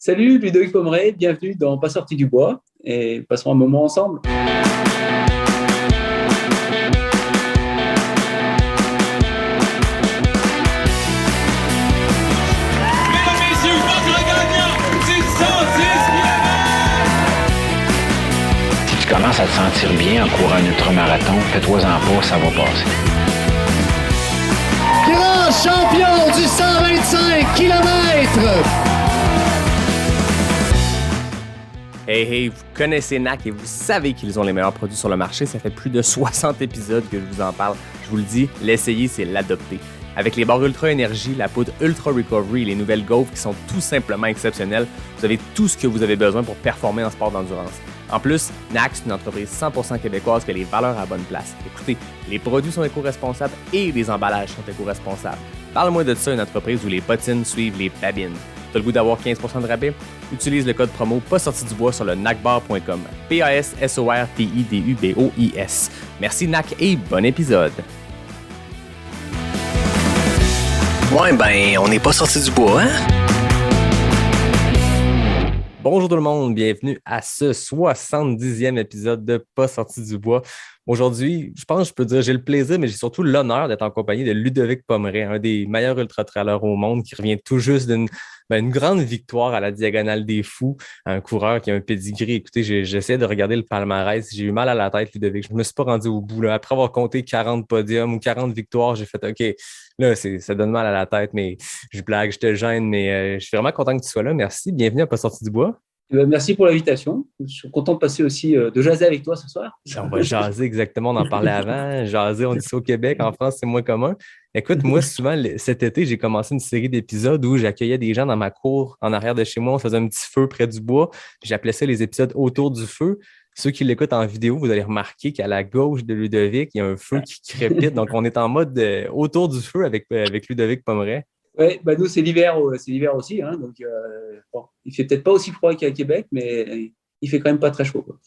Salut Ludovic Pomeray, bienvenue dans Pas sorti du bois et passons un moment ensemble. Si tu commences à te sentir bien en courant un ultramarathon, fais-toi-en pas, ça va passer. Grand champion du 125 km! Hey, vous connaissez NAC et vous savez qu'ils ont les meilleurs produits sur le marché. Ça fait plus de 60 épisodes que je vous en parle. Je vous le dis, l'essayer, c'est l'adopter. Avec les barres Ultra Énergie, la poudre Ultra Recovery et les nouvelles Gaufres qui sont tout simplement exceptionnelles, vous avez tout ce que vous avez besoin pour performer en sport d'endurance. En plus, NAC, c'est une entreprise 100% québécoise qui a les valeurs à bonne place. Écoutez, les produits sont éco-responsables et les emballages sont éco-responsables. Parle-moi de ça, une entreprise où les bottines suivent les babines. T'as le goût d'avoir 15% de rabais? Utilise le code promo pas sorti du bois sur le nacbar.com. PASSORTIDUBOIS. Merci NAC et bon épisode. On n'est pas sorti du bois, hein? Bonjour tout le monde, bienvenue à ce 70e épisode de Pas sorti du bois. Aujourd'hui, je pense que je peux dire j'ai le plaisir, mais j'ai surtout l'honneur d'être en compagnie de Ludovic Pomeray, un des meilleurs ultra-trailers au monde qui revient tout juste d'une grande victoire à la Diagonale des Fous, un coureur qui a un pedigree. Écoutez, j'essaie de regarder le palmarès, j'ai eu mal à la tête, Ludovic. Je ne me suis pas rendu au bout. Là. Après avoir compté 40 podiums ou 40 victoires, j'ai fait OK, là, ça donne mal à la tête, mais je blague, je te gêne, mais je suis vraiment content que tu sois là. Merci, bienvenue à Pas sorti du bois. Merci pour l'invitation. Je suis content de passer aussi, de jaser avec toi ce soir. On va jaser exactement, on en parlait avant. Jaser, on dit ça au Québec, en France, c'est moins commun. Écoute, moi, souvent, cet été, j'ai commencé une série d'épisodes où j'accueillais des gens dans ma cour, en arrière de chez moi. On faisait un petit feu près du bois. J'appelais ça les épisodes autour du feu. Ceux qui l'écoutent en vidéo, vous allez remarquer qu'à la gauche de Ludovic, il y a un feu qui crépite. Donc, on est en mode autour du feu avec Ludovic Pomeray. Oui, nous, c'est l'hiver aussi. Hein, donc, bon, il ne fait peut-être pas aussi froid qu'à Québec, mais il fait quand même pas très chaud. Quoi.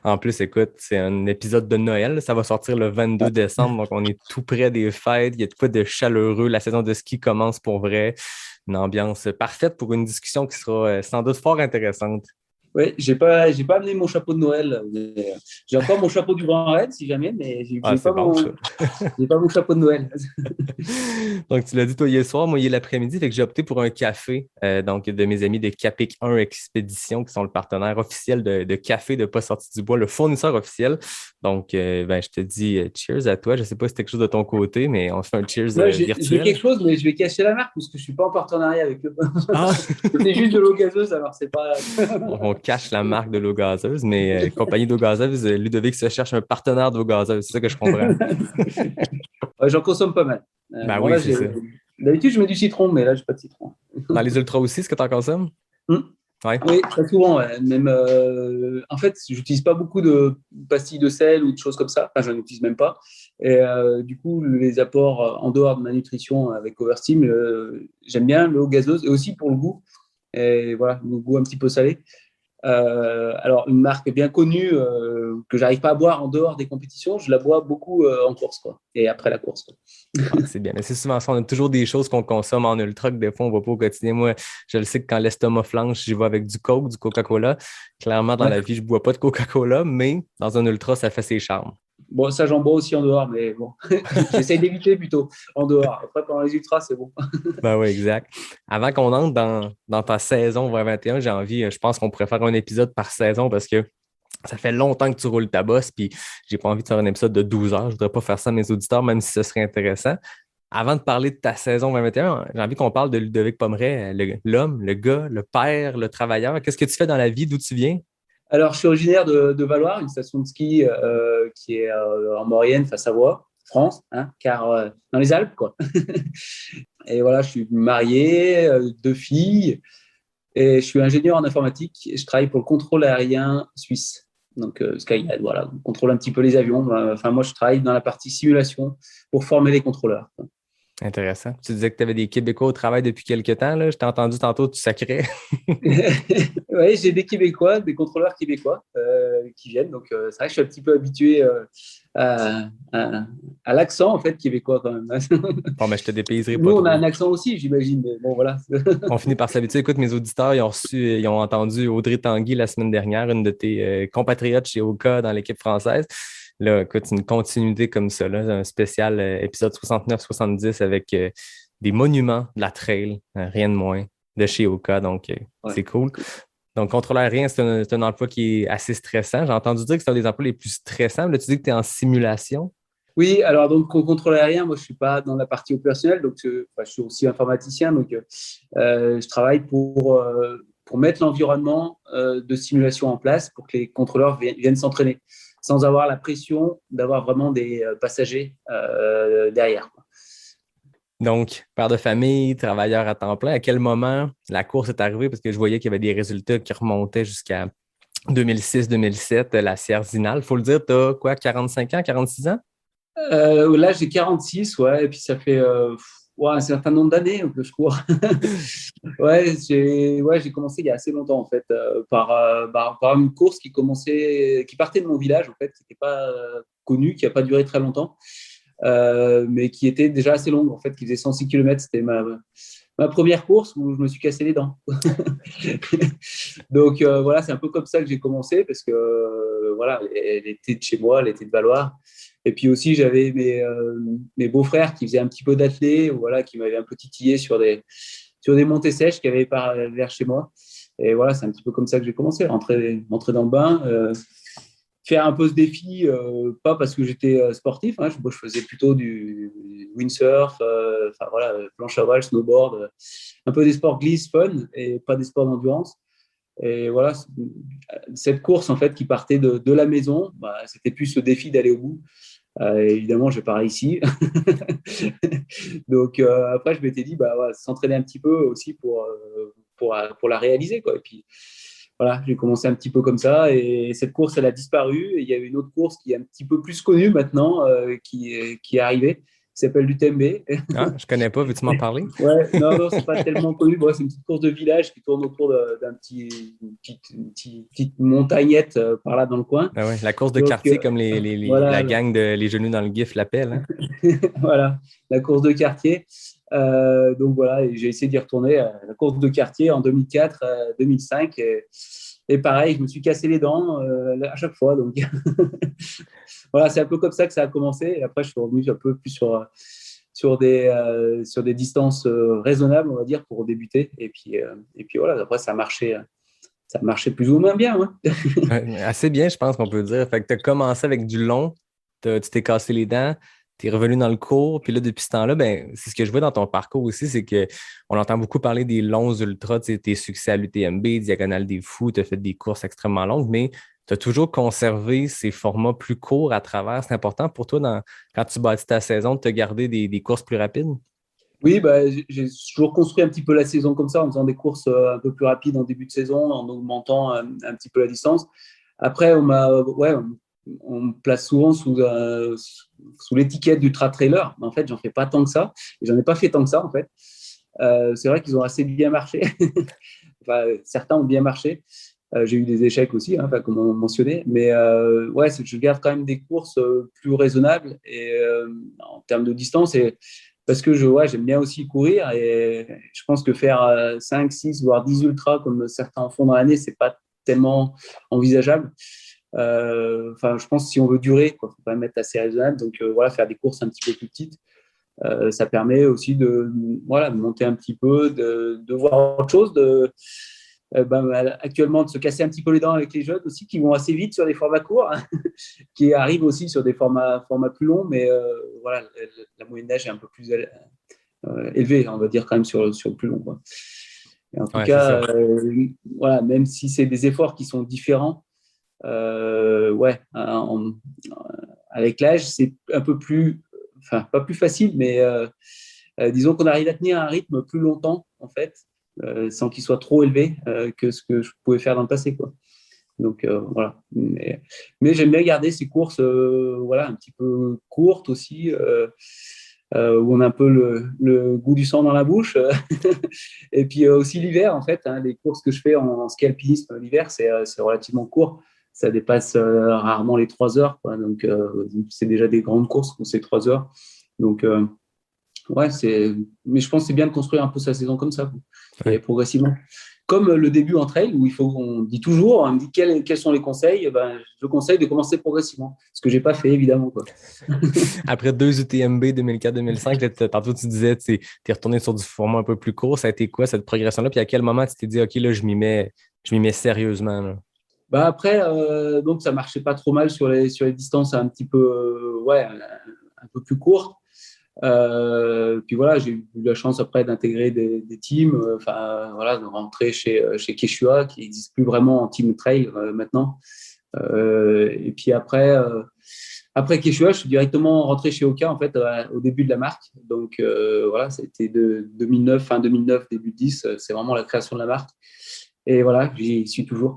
En plus, écoute, c'est un épisode de Noël. Ça va sortir le 22 décembre, donc on est tout près des fêtes. Il y a de quoi de chaleureux. La saison de ski commence pour vrai. Une ambiance parfaite pour une discussion qui sera sans doute fort intéressante. Oui, j'ai pas amené mon chapeau de Noël. J'ai encore mon chapeau du Grand Raid, si jamais, mais j'ai pas mon chapeau de Noël. Donc, tu l'as dit toi hier soir, moi hier l'après-midi, fait que j'ai opté pour un café donc de mes amis de Capic 1 Expédition, qui sont le partenaire officiel de café de Pas sorti du bois, le fournisseur officiel. Donc, je te dis cheers à toi. Je sais pas si c'est quelque chose de ton côté, mais on fait un cheers virtuel. J'ai quelque chose, mais je vais cacher la marque parce que je suis pas en partenariat avec eux. Ah. C'est juste de l'eau gazeuse, alors c'est pas... On cache la marque de l'eau gazeuse, mais compagnie d'eau gazeuse, Ludovic se cherche un partenaire d'eau gazeuse. C'est ça que je comprends. J'en consomme pas mal. Oui, là, c'est ça. D'habitude, je mets du citron, mais là, j'ai pas de citron. Dans les ultras aussi, est-ce que tu en consommes? Ouais. Oui, très souvent. Ouais. Même, en fait, j'utilise pas beaucoup de pastilles de sel ou de choses comme ça. Enfin, je n'en utilise même pas. Et du coup, les apports en dehors de ma nutrition avec Oversteam, j'aime bien l'eau gazeuse et aussi pour le goût. Et voilà, le goût un petit peu salé. Alors, une marque bien connue que j'arrive pas à boire en dehors des compétitions, je la bois beaucoup en course, quoi, et après la course. Quoi. C'est bien, mais c'est souvent ça. On a toujours des choses qu'on consomme en ultra que des fois, on ne va pas au quotidien. Moi, je le sais que quand l'estomac flanche, j'y vais avec du Coke, du Coca-Cola. Clairement, dans la vie, je ne bois pas de Coca-Cola, mais dans un ultra, ça fait ses charmes. Bon, ça, j'en bois aussi en dehors, mais bon, j'essaie d'éviter plutôt en dehors. Après, pendant les ultras, c'est bon. Ben oui, exact. Avant qu'on entre dans ta saison 2021, j'ai envie, je pense qu'on pourrait faire un épisode par saison parce que ça fait longtemps que tu roules ta bosse, puis j'ai pas envie de faire un épisode de 12 heures. Je voudrais pas faire ça à mes auditeurs, même si ce serait intéressant. Avant de parler de ta saison 2021, j'ai envie qu'on parle de Ludovic Pomeray, l'homme, le gars, le père, le travailleur. Qu'est-ce que tu fais dans la vie? D'où tu viens? Alors, je suis originaire de Valloires, une station de ski qui est en Maurienne, face à Savoie, France, hein, car dans les Alpes, quoi. Et voilà, je suis marié, 2 filles, et je suis ingénieur en informatique. Et je travaille pour le contrôle aérien suisse, donc Skymed, voilà, on contrôle un petit peu les avions. Enfin, moi, je travaille dans la partie simulation pour former les contrôleurs. Intéressant. Tu disais que tu avais des Québécois au travail depuis quelques temps. Là. Je t'ai entendu tantôt, tu sacrais. Oui, j'ai des Québécois, des contrôleurs québécois qui viennent. Donc, c'est vrai que je suis un petit peu habitué à, à l'accent en fait québécois quand même. Bon, mais je te dépayserai Nous, pas on a trop. un accent aussi, j'imagine. Mais bon, voilà. On finit par s'habituer. Écoute, mes auditeurs, ils ont entendu Audrey Tanguy la semaine dernière, une de tes compatriotes chez Oka dans l'équipe française. Là, écoute, une continuité comme ça, là, un spécial épisode 69-70 avec des monuments de la trail, rien de moins, de chez Oka. Donc, Ouais. c'est cool. Donc, contrôleur aérien, c'est un emploi qui est assez stressant. J'ai entendu dire que c'est un des emplois les plus stressants. Là, tu dis que tu es en simulation. Oui, alors donc au contrôle aérien, moi je suis pas dans la partie opérationnelle, donc je suis aussi informaticien, donc je travaille pour mettre l'environnement de simulation en place pour que les contrôleurs viennent s'entraîner, sans avoir la pression d'avoir vraiment des passagers derrière, quoi. Donc, père de famille, travailleur à temps plein, à quel moment la course est arrivée? Parce que je voyais qu'il y avait des résultats qui remontaient jusqu'à 2006-2007, la Sierre-Zinal. Il faut le dire, tu as quoi, 45 ans, 46 ans? Là j'ai 46, ouais, et puis ça fait un certain nombre d'années que je cours. J'ai commencé il y a assez longtemps en fait par une course qui partait de mon village en fait, qui n'était pas connue, qui n'a pas duré très longtemps, mais qui était déjà assez longue en fait, qui faisait 106 km. C'était ma première course où je me suis cassé les dents. Donc voilà, c'est un peu comme ça que j'ai commencé parce que voilà, elle était de chez moi, elle était de Valoir. Et puis aussi, j'avais mes beaux-frères qui faisaient un petit peu d'athlé, voilà, qui m'avaient un peu titillé sur des montées sèches qu'il y avait vers chez moi. Et voilà, c'est un petit peu comme ça que j'ai commencé, rentrer dans le bain, faire un peu ce défi, pas parce que j'étais sportif, hein, moi je faisais plutôt du windsurf, enfin voilà, planche à voile, snowboard, un peu des sports glisse, fun, et pas des sports d'endurance. Et voilà, cette course en fait qui partait de la maison, bah, c'était plus ce défi d'aller au bout. Évidemment, je pars ici. Donc après, je m'étais dit, bah, ouais, s'entraîner un petit peu aussi pour la réaliser, quoi. Et puis voilà, j'ai commencé un petit peu comme ça. Et cette course, elle a disparu. Et il y a une autre course qui est un petit peu plus connue maintenant, qui est arrivée, qui s'appelle l'UTMB. Ah, je connais pas, veux-tu m'en parler? Ouais, non, c'est pas tellement connu. Bon, c'est une petite course de village qui tourne autour une petite montagnette par là dans le coin. Ah ouais, la course de Donc, quartier, comme voilà, la gang de Les Genoux dans le GIF l'appelle. Hein? voilà, la course de quartier. Donc voilà, et j'ai essayé d'y retourner à la course de quartier en 2004, 2005. Et pareil, je me suis cassé les dents à chaque fois. Donc voilà, c'est un peu comme ça que ça a commencé. Et après, je suis revenu un peu plus sur des distances raisonnables, on va dire, pour débuter. Et puis voilà, après, ça marchait plus ou moins bien. Hein. Assez bien, je pense qu'on peut dire. Fait que tu as commencé avec du long, tu t'es cassé les dents, tu es revenu dans le cours, puis là, depuis ce temps-là, ben, c'est ce que je vois dans ton parcours aussi, c'est qu'on entend beaucoup parler des longs ultras, tu sais, tes succès à l'UTMB, Diagonale des Fous, tu as fait des courses extrêmement longues, mais tu as toujours conservé ces formats plus courts à travers. C'est important pour toi, quand tu bâtis ta saison, de te garder des courses plus rapides? Oui, bah, j'ai toujours construit un petit peu la saison comme ça, en faisant des courses un peu plus rapides en début de saison, en augmentant un petit peu la distance. Après, on me place souvent sous l'étiquette d'ultra-trailer. Mais en fait, j'en fais pas tant que ça. Et j'en ai pas fait tant que ça, en fait. C'est vrai qu'ils ont assez bien marché. Enfin, certains ont bien marché. J'ai eu des échecs aussi, hein, comme on mentionné. Mais je garde quand même des courses plus raisonnables et, en termes de distance. Et parce que j'aime bien aussi courir. Et je pense que faire 5, 6, voire 10 ultras, comme certains en font dans l'année, c'est pas tellement envisageable. Je pense que si on veut durer, il faut quand même être assez raisonnable. Donc faire des courses un petit peu plus petites, ça permet aussi de monter un petit peu, de voir autre chose, actuellement de se casser un petit peu les dents avec les jeunes aussi qui vont assez vite sur des formats courts, hein, qui arrivent aussi sur des formats plus longs, mais la moyenne d'âge est un peu plus élevée, on va dire quand même sur le plus long, quoi. Et en tout cas, même si c'est des efforts qui sont différents, avec l'âge, c'est un peu plus, enfin pas plus facile, mais disons qu'on arrive à tenir un rythme plus longtemps en fait, sans qu'il soit trop élevé que ce que je pouvais faire dans le passé, quoi. Donc voilà. Mais j'aime bien garder ces courses, un petit peu courtes aussi, où on a un peu le goût du sang dans la bouche. Et puis aussi l'hiver, en fait, hein, les courses que je fais en ski alpinisme l'hiver, c'est relativement court. Ça dépasse rarement les 3 heures, quoi. Donc, c'est déjà des grandes courses où c'est 3 heures. Donc, ouais, mais je pense que c'est bien de construire un peu sa saison comme ça, et progressivement. Comme le début en trail, où on dit toujours, on me dit quels sont les conseils, ben, je conseille de commencer progressivement, ce que je n'ai pas fait, évidemment, quoi. Après 2 UTMB 2004-2005, tantôt tu disais tu es retourné sur du format un peu plus court. Ça a été quoi cette progression-là? Puis à quel moment tu t'es dit, OK, là, je m'y mets sérieusement, là? Bah après, donc ça marchait pas trop mal sur les distances un petit peu, un peu plus courtes. Puis voilà, j'ai eu la chance après d'intégrer des teams, voilà, de rentrer chez Quechua, qui n'existe plus vraiment en team trail maintenant. Et puis après Quechua, je suis directement rentré chez Oka en fait au début de la marque. Donc voilà, c'était de 2009, fin 2009, début 10, c'est vraiment la création de la marque. Et voilà, j'y suis toujours.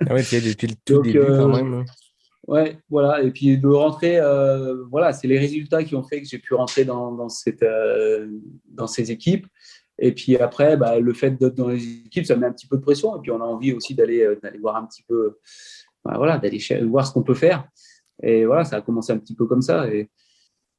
Ah oui, tu es depuis le tout début quand même, hein. Ouais, voilà. Et puis de rentrer, voilà, c'est les résultats qui ont fait que j'ai pu rentrer dans ces équipes. Et puis après, bah, le fait d'être dans les équipes, ça met un petit peu de pression. Et puis on a envie aussi d'aller voir un petit peu, bah, voilà, d'aller voir ce qu'on peut faire. Et voilà, ça a commencé un petit peu comme ça.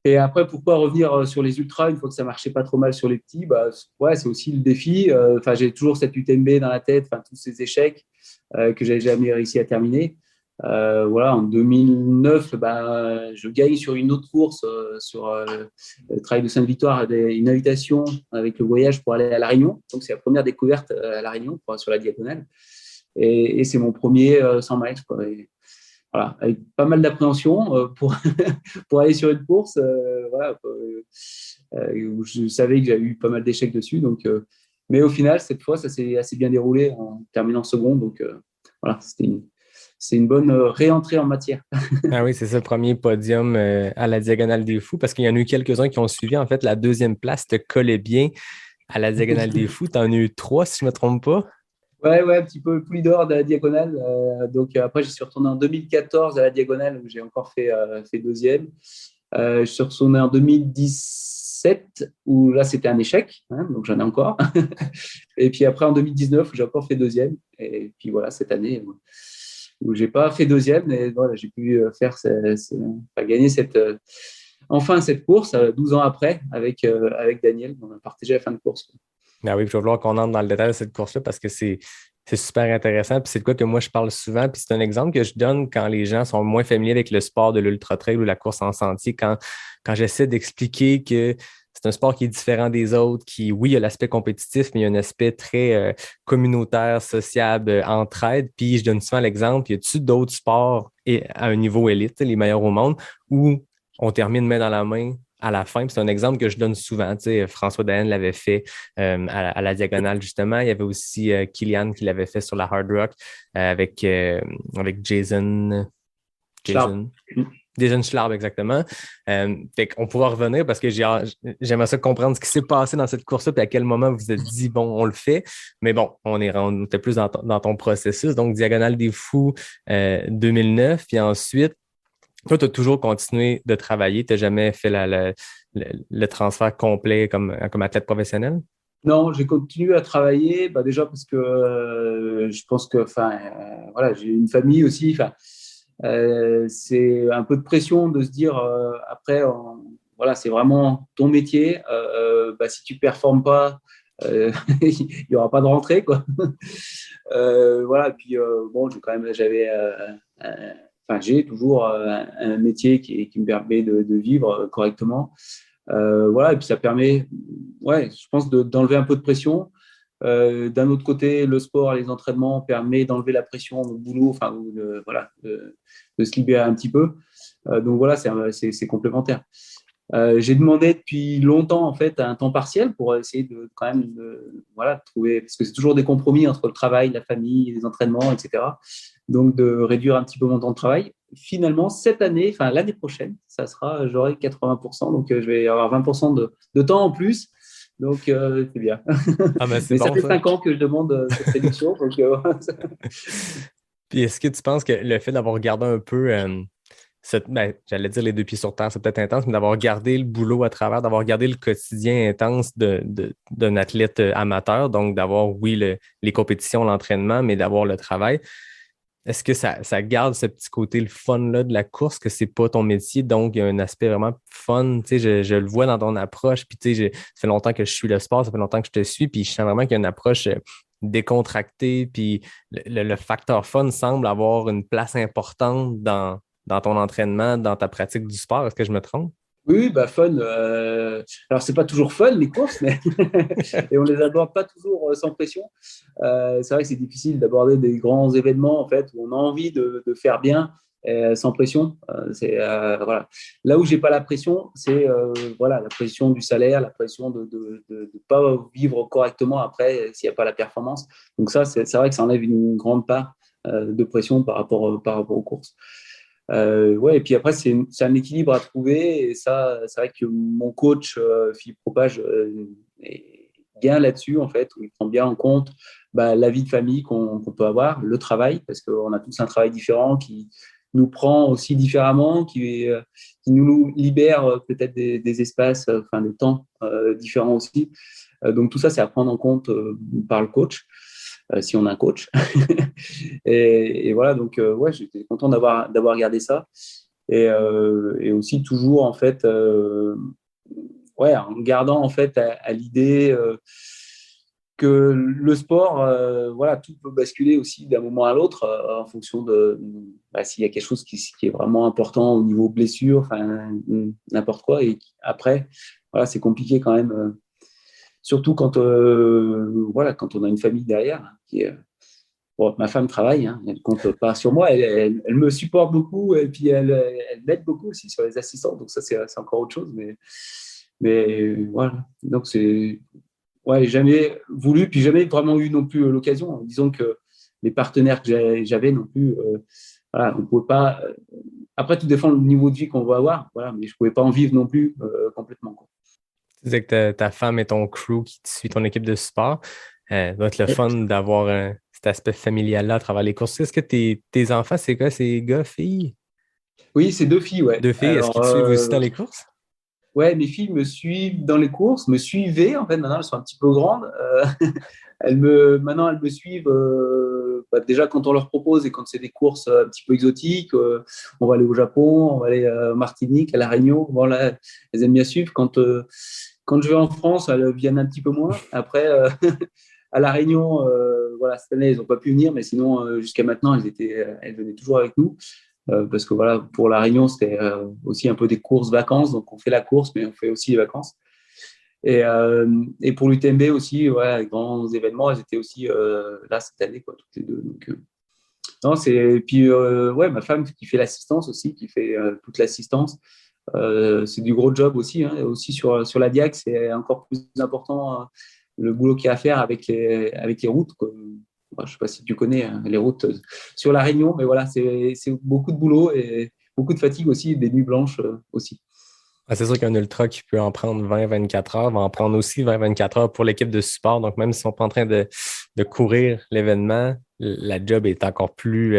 Et après, pourquoi revenir sur les ultras une fois que ça marchait pas trop mal sur les petits? Bah, ouais, c'est aussi le défi. J'ai toujours cette UTMB dans la tête, tous ces échecs que j'avais jamais réussi à terminer. Voilà, en 2009, bah, je gagne sur une autre course, sur le Trail de Sainte-Victoire, une invitation avec le voyage pour aller à La Réunion. Donc, c'est la première découverte à La Réunion sur la diagonale. Et c'est mon premier 100 miles, quoi. Et, voilà, avec pas mal d'appréhension pour aller sur une course, voilà, où je savais que j'avais eu pas mal d'échecs dessus. Donc, mais au final, cette fois, ça s'est assez bien déroulé en terminant second. Donc, voilà, c'est une bonne réentrée en matière. Ah oui, c'est ça, le premier podium à la Diagonale des Fous, parce qu'il y en a eu quelques-uns qui ont suivi. En fait, la deuxième place te collait bien à la Diagonale des Fous. Tu en as eu 3, si je ne me trompe pas. Ouais, un petit peu le poulie d'or de la diagonale. Donc après, j'y suis retourné en 2014 à la diagonale où j'ai encore fait deuxième. Je suis retourné en 2017 où là, c'était un échec, hein, donc j'en ai encore. Et puis après, en 2019, où j'ai encore fait deuxième. Et puis voilà, cette année où j'ai pas fait deuxième, mais voilà, j'ai pu gagner enfin cette course 12 ans après avec Daniel. On a partagé la fin de course. Ah oui, je vais vouloir qu'on entre dans le détail de cette course-là parce que c'est super intéressant. Puis c'est de quoi que moi, je parle souvent. Puis c'est un exemple que je donne quand les gens sont moins familiers avec le sport de l'ultra-trail ou la course en sentier. Quand j'essaie d'expliquer que c'est un sport qui est différent des autres, qui, oui, il y a l'aspect compétitif, mais il y a un aspect très communautaire, sociable, entraide. Puis je donne souvent l'exemple, y a-t-il d'autres sports à un niveau élite, les meilleurs au monde, où on termine main dans la main à la fin? Puis c'est un exemple que je donne souvent. Tu sais, François Daen l'avait fait à la diagonale, justement. Il y avait aussi Kilian qui l'avait fait sur la Hard Rock avec Jason Schlarb, exactement. Fait qu'on pourra revenir parce que j'aimerais ça comprendre ce qui s'est passé dans cette course-là puis à quel moment vous vous êtes dit, bon, on le fait. Mais bon, on était plus dans ton processus. Donc, Diagonale des Fous 2009. Puis ensuite, toi, tu as toujours continué de travailler. Tu n'as jamais fait le transfert complet comme athlète professionnel? Non, j'ai continué à travailler, bah déjà parce que je pense que, voilà, j'ai une famille aussi. C'est un peu de pression de se dire après, voilà, c'est vraiment ton métier. Si tu performes pas, il y aura pas de rentrée, quoi. Voilà. Puis bon, j'ai toujours un métier qui me permet de vivre correctement. Voilà, et puis ça permet, ouais, je pense, d'enlever un peu de pression. D'un autre côté, le sport et les entraînements permet d'enlever la pression au boulot, voilà, de se libérer un petit peu. Donc voilà, c'est complémentaire. J'ai demandé depuis longtemps en fait un temps partiel pour essayer de quand même voilà, trouver, parce que c'est toujours des compromis entre le travail, la famille, les entraînements, etc. Donc de réduire un petit peu mon temps de travail. Finalement, cette année, l'année prochaine, j'aurai 80%, donc je vais avoir 20% de temps en plus. Donc, c'est bien. Ah ben, Mais bon, ça fait 5 ans que je demande cette réduction. Donc, Puis est-ce que tu penses que le fait d'avoir regardé un peu j'allais dire les deux pieds sur terre, c'est peut-être intense, mais d'avoir gardé le boulot à travers, d'avoir gardé le quotidien intense d'un athlète amateur, donc d'avoir, oui, les compétitions, l'entraînement, mais d'avoir le travail. Est-ce que ça garde ce petit côté, le fun-là de la course, que c'est pas ton métier, donc il y a un aspect vraiment fun, tu sais, je le vois dans ton approche, puis tu sais, ça fait longtemps que je suis le sport, ça fait longtemps que je te suis, puis je sens vraiment qu'il y a une approche décontractée, puis le facteur fun semble avoir une place importante dans ton entraînement, dans ta pratique du sport. Est-ce que je me trompe? Oui, bah fun. Alors, c'est pas toujours fun, les courses, mais et on les aborde pas toujours sans pression. C'est vrai que c'est difficile d'aborder des grands événements, en fait, où on a envie de faire bien sans pression. Voilà. Là où j'ai pas la pression, c'est voilà, la pression du salaire, la pression de pas vivre correctement après s'il n'y a pas la performance. Donc ça, c'est vrai que ça enlève une grande part de pression par rapport aux courses. Ouais, et puis après, c'est un équilibre à trouver. Et ça, c'est vrai que mon coach, Philippe Propage, est bien là-dessus, en fait, où il prend bien en compte la vie de famille qu'on peut avoir, le travail, parce qu'on a tous un travail différent qui nous prend aussi différemment, qui nous libère peut-être des espaces, enfin des temps différents aussi. Donc tout ça, c'est à prendre en compte par le coach. Si on a un coach. et voilà, donc ouais, j'étais content d'avoir gardé ça. Et aussi toujours, en fait, ouais, en gardant en fait à l'idée que le sport, voilà, tout peut basculer aussi d'un moment à l'autre en fonction de s'il y a quelque chose qui est vraiment important au niveau blessure, enfin n'importe quoi. Et après, voilà, c'est compliqué quand même. Surtout quand, voilà, quand on a une famille derrière. Bon, ma femme travaille, hein, elle ne compte pas sur moi, elle me supporte beaucoup et puis elle m'aide beaucoup aussi sur les assistants. Donc ça, c'est encore autre chose. Mais voilà, donc c'est ouais, jamais voulu, puis jamais vraiment eu non plus l'occasion. Disons que les partenaires que j'avais non plus, voilà, on ne pouvait pas. Après, tout dépend du niveau de vie qu'on va avoir, voilà, mais je ne pouvais pas en vivre non plus complètement, quoi. Tu disais que ta femme et ton crew qui te suit, ton équipe de support, doit être le fun d'avoir cet aspect familial-là à travers les courses. Est-ce que tes enfants, c'est quoi? C'est gars, filles? Oui, c'est 2 filles, ouais. Deux filles, est-ce qu'ils te suivent aussi dans les courses? Ouais, mes filles me suivent dans les courses, me suivaient. En fait, maintenant, elles sont un petit peu grandes. Maintenant, elles me suivent déjà quand on leur propose et quand c'est des courses un petit peu exotiques. On va aller au Japon, on va aller à Martinique, à La Réunion. Voilà, elles aiment bien suivre. Quand je vais en France, elles viennent un petit peu moins. Après, à La Réunion, voilà, cette année, elles n'ont pas pu venir, mais sinon, jusqu'à maintenant, elles venaient toujours avec nous. Parce que voilà, pour La Réunion, c'était aussi un peu des courses-vacances. Donc, on fait la course, mais on fait aussi les vacances. Et pour l'UTMB aussi, ouais, les grands événements, elles étaient aussi là cette année, quoi, toutes les deux. Donc, non, et puis, ouais, ma femme qui fait l'assistance aussi, qui fait toute l'assistance. C'est du gros job aussi. Hein, et aussi sur la Diac, c'est encore plus important le boulot qu'il y a à faire avec les routes, quoi. Je ne sais pas si tu connais les routes sur La Réunion, mais voilà, c'est beaucoup de boulot et beaucoup de fatigue aussi, et des nuits blanches aussi. C'est sûr qu'un ultra qui peut en prendre 20-24 heures va en prendre aussi 20-24 heures pour l'équipe de support. Donc, même si on n'est pas en train de courir l'événement, la job est encore plus,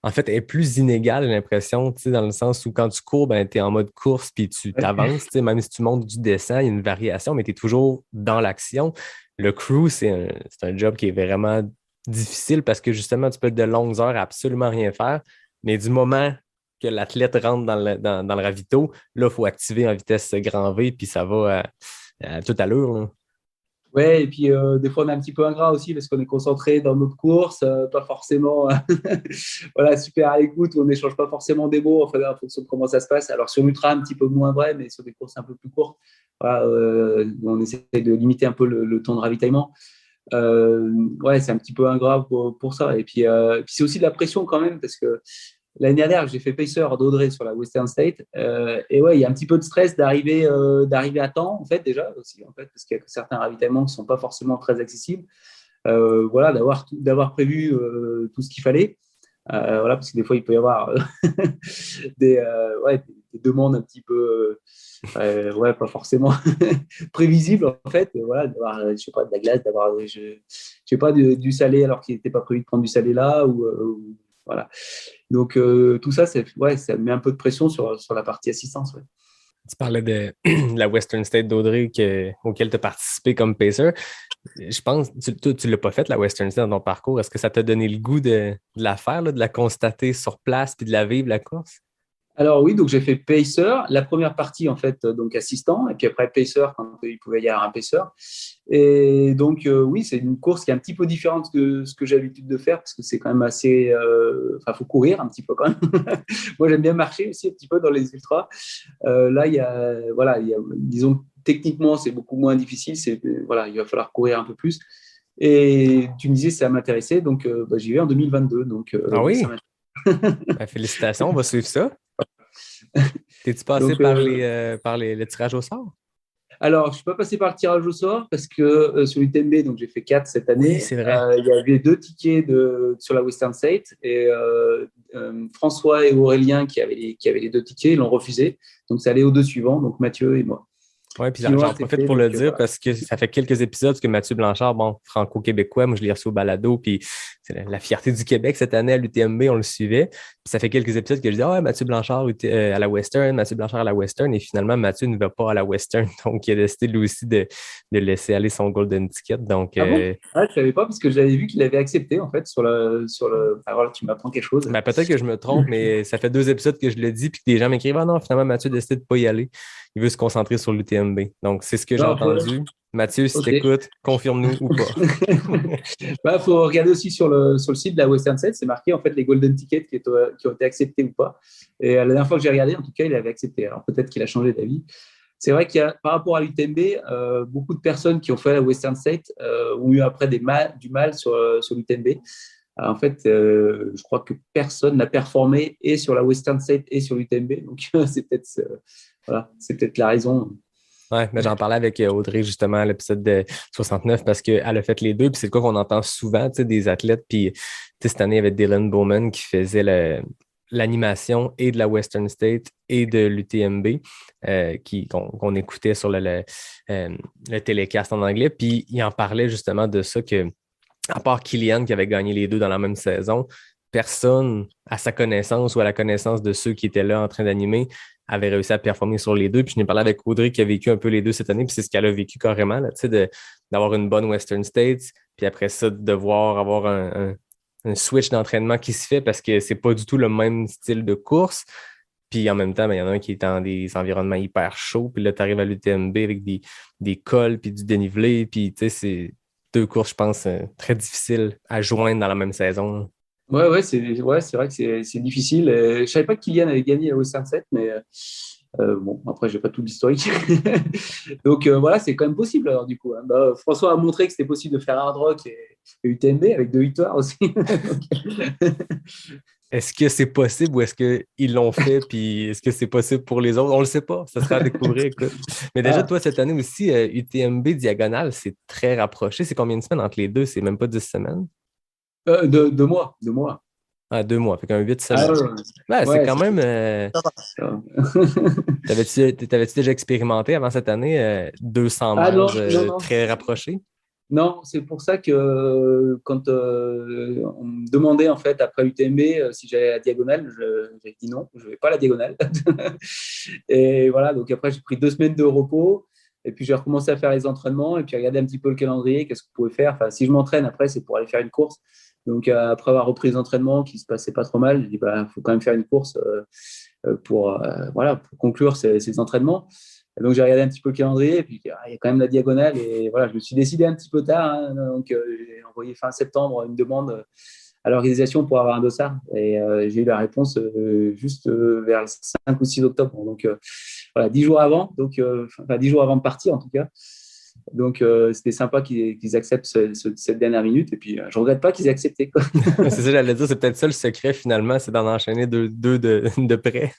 en fait, est plus inégale, j'ai l'impression, tu sais, dans le sens où quand tu cours, ben, tu es en mode course puis tu t'avances, tu sais, même si tu montes du descend, il y a une variation, mais tu es toujours dans l'action. Le crew, c'est un job qui est vraiment difficile parce que justement, tu peux être de longues heures à absolument rien faire, mais du moment que l'athlète rentre dans le ravito, là, il faut activer en vitesse grand V, puis ça va à toute allure, là. Ouais, et puis des fois on est un petit peu ingrat aussi parce qu'on est concentré dans notre course, pas forcément voilà, super à l'écoute, on n'échange pas forcément des mots en fonction de comment ça se passe. Alors sur l'ultra, un petit peu moins vrai, mais sur des courses un peu plus courtes, voilà, on essaie de limiter un peu le temps de ravitaillement. Ouais, c'est un petit peu ingrat pour ça. Et puis c'est aussi de la pression quand même parce que l'année dernière, j'ai fait pacer d'Audrey sur la Western State. Et ouais, il y a un petit peu de stress d'arriver à temps, en fait, déjà aussi, en fait, parce qu'il y a certains ravitaillements qui ne sont pas forcément très accessibles. Voilà, d'avoir prévu tout ce qu'il fallait. Voilà, parce que des fois, il peut y avoir des demandes un petit peu, ouais, pas forcément prévisibles, en fait. Voilà, d'avoir, je sais pas, de la glace, d'avoir, je sais pas, du salé alors qu'il n'était pas prévu de prendre du salé là, ou voilà. Donc, tout ça, ça met un peu de pression sur la partie assistance. Ouais. Tu parlais de la Western State d'Audrey auquel tu as participé comme pacer. Je pense que tu ne l'as pas fait, la Western State, dans ton parcours. Est-ce que ça t'a donné le goût de la faire, là, de la constater sur place puis de la vivre, la course? Alors oui, donc j'ai fait pacer, la première partie en fait, donc assistant, et puis après pacer quand il pouvait y avoir un pacer. Et donc oui, c'est une course qui est un petit peu différente que ce que j'ai l'habitude de faire, parce que c'est quand même assez, faut courir un petit peu quand même. Moi j'aime bien marcher aussi un petit peu dans les ultras. Là disons techniquement c'est beaucoup moins difficile, il va falloir courir un peu plus. Et tu me disais ça m'intéressait, donc j'y vais en 2022. Donc ah oui? Ça félicitations, on va suivre ça. T'es-tu passé donc, par le tirage au sort? Alors, je ne suis pas passé par le tirage au sort parce que sur l'UTMB, donc j'ai fait 4 cette année. Oui, c'est vrai. Il y avait 2 tickets sur la Western State et François et Aurélien qui avaient les 2 tickets, ils l'ont refusé. Donc, ça allait aux 2 suivants, donc Mathieu et moi. Oui, puis j'en profite pour le dire parce que ça fait quelques épisodes que Mathieu Blanchard, franco-québécois, moi je l'ai reçu au balado, puis c'est la fierté du Québec cette année à l'UTMB, on le suivait. Puis ça fait quelques épisodes que je dis, Mathieu Blanchard à la Western, Mathieu Blanchard à la Western, et finalement Mathieu ne va pas à la Western, donc il a décidé lui aussi de laisser aller son Golden Ticket. Donc, bon? Je ne savais pas parce que j'avais vu qu'il avait accepté en fait sur le. Alors tu m'apprends quelque chose. Ben, peut-être que je me trompe, mais ça fait 2 épisodes que je le dis, puis que des gens m'écrivent, non, finalement Mathieu a décidé de ne pas y aller. Il veut se concentrer sur l'UTMB. Donc, c'est ce que j'ai entendu. Mathieu, si t'écoutes, confirme-nous ou pas. Il faut regarder aussi sur le site de la Western State, c'est marqué en fait les Golden Tickets qui ont été acceptés ou pas. Et la dernière fois que j'ai regardé, en tout cas, il avait accepté. Alors peut-être qu'il a changé d'avis. C'est vrai qu'il y a, par rapport à l'UTMB, beaucoup de personnes qui ont fait la Western State ont eu après du mal sur l'UTMB. En fait, je crois que personne n'a performé et sur la Western State et sur l'UTMB. Donc, c'est peut-être la raison. Oui, mais j'en parlais avec Audrey justement à l'épisode de 69 parce qu'elle a fait les deux. Puis c'est quoi qu'on entend souvent des athlètes. Puis cette année, il y avait Dylan Bowman qui faisait l'animation et de la Western State et de l'UTMB qu'on écoutait sur le télécast en anglais. Puis il en parlait justement de ça que, à part Kilian qui avait gagné les deux dans la même saison, personne à sa connaissance ou à la connaissance de ceux qui étaient là en train d'animer avait réussi à performer sur les deux. Puis je n'ai parlé avec Audrey qui a vécu un peu les deux cette année, puis c'est ce qu'elle a vécu carrément, là, d'avoir une bonne Western States, puis après ça, de devoir avoir un switch d'entraînement qui se fait parce que c'est pas du tout le même style de course. Puis en même temps, il y en a un qui est dans des environnements hyper chauds, puis là, tu arrives à l'UTMB avec des cols, puis du dénivelé, puis c'est 2 courses, je pense, très difficiles à joindre dans la même saison. Ouais, c'est vrai que c'est difficile. Je savais pas que Kilian avait gagné la Western State, mais bon, après, j'ai pas tout l'historique. Donc voilà, c'est quand même possible alors du coup. Hein. François a montré que c'était possible de faire hard rock et UTMB avec 2 victoires aussi. Est-ce que c'est possible ou est-ce qu'ils l'ont fait puis est-ce que c'est possible pour les autres? On le sait pas, ça sera à découvrir. Écoute. Mais déjà, toi, cette année aussi, UTMB diagonale, c'est très rapproché. C'est combien de semaines entre les deux? C'est même pas 10 semaines? 2 mois. 2 mois. Ah, 2 mois, fait qu'un 8 semaines. C'est quand même. T'avais-tu déjà expérimenté avant cette année 200 miles très rapprochés? Non, c'est pour ça que quand on me demandait en fait après l'UTMB si j'allais à la diagonale, j'ai dit non, je ne vais pas à la diagonale. Et voilà, donc après j'ai pris 2 semaines de repos et puis j'ai recommencé à faire les entraînements et puis regarder un petit peu le calendrier, qu'est-ce que je pouvais faire. Enfin, si je m'entraîne après, c'est pour aller faire une course. Donc après avoir repris les entraînements qui se passaient pas trop mal, j'ai dit faut quand même faire une course pour conclure ces entraînements. Et donc j'ai regardé un petit peu le calendrier et puis il y a quand même la diagonale et voilà, je me suis décidé un petit peu tard. Hein, donc j'ai envoyé fin septembre une demande à l'organisation pour avoir un dossard et j'ai eu la réponse juste vers le 5 ou 6 octobre. Donc voilà, 10 jours avant, 10 jours avant de partir en tout cas. Donc, c'était sympa qu'ils acceptent cette dernière minute. Et puis, je ne regrette pas qu'ils aient accepté. Quoi. C'est ça, j'allais dire, c'est peut-être ça le secret finalement, c'est d'en enchaîner deux de près.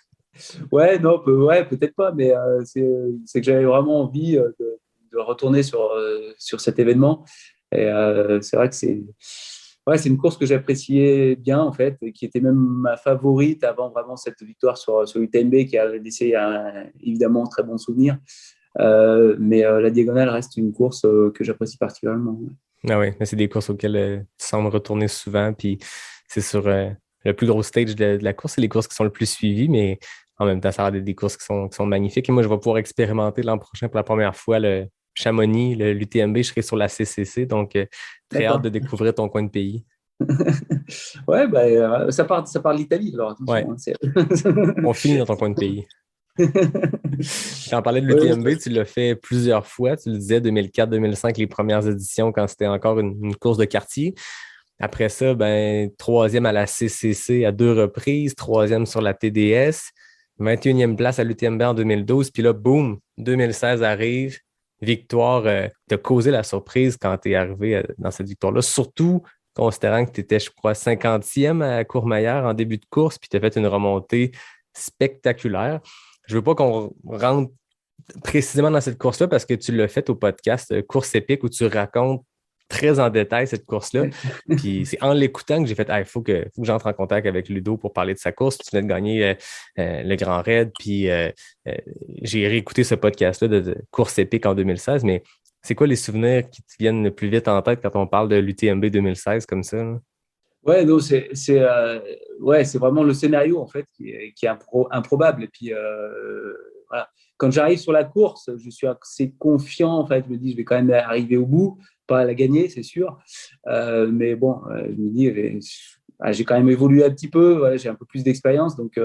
Ouais, non, peut-être pas, mais c'est que j'avais vraiment envie de retourner sur cet événement. Et c'est vrai que c'est une course que j'appréciais bien, en fait, et qui était même ma favorite avant vraiment cette victoire sur l'UTMB qui a laissé évidemment un très bon souvenir. Mais la diagonale reste une course que j'apprécie particulièrement. Ah oui, c'est des courses auxquelles tu sembles retourner souvent, puis c'est sur le plus gros stage de la course. C'est les courses qui sont le plus suivies, mais en même temps, ça a l'air d'être des courses qui sont magnifiques. Et moi, je vais pouvoir expérimenter l'an prochain pour la première fois le Chamonix, l'UTMB. Je serai sur la CCC, donc très hâte de découvrir ton coin de pays. Ouais, bah, ça part de l'Italie, alors attention. Ouais. On finit dans ton coin de pays. Quand on parlait de l'UTMB, tu l'as fait plusieurs fois. Tu le disais, 2004-2005, les premières éditions, quand c'était encore une course de quartier. Après ça, 3e à la CCC à 2 reprises, 3e sur la TDS, 21e place à l'UTMB en 2012. Puis là, boum, 2016 arrive. Victoire, t'as causé la surprise quand tu es arrivé dans cette victoire-là, surtout considérant que tu étais, je crois, 50e à Courmayeur en début de course, puis tu as fait une remontée spectaculaire. Je ne veux pas qu'on rentre précisément dans cette course-là parce que tu l'as fait au podcast Course épique où tu racontes très en détail cette course-là. Puis c'est en l'écoutant que j'ai fait il faut que j'entre en contact avec Ludo pour parler de sa course. Tu venais de gagner le Grand Raid, puis j'ai réécouté ce podcast-là de Course épique en 2016. Mais c'est quoi les souvenirs qui te viennent le plus vite en tête quand on parle de l'UTMB 2016 comme ça? Là? Ouais, non, c'est vraiment le scénario en fait qui est improbable. Et puis voilà. Quand j'arrive sur la course, je suis assez confiant en fait. Je me dis, je vais quand même arriver au bout, pas à la gagner, c'est sûr. Mais bon, je me dis, j'ai quand même évolué un petit peu. Voilà, j'ai un peu plus d'expérience, donc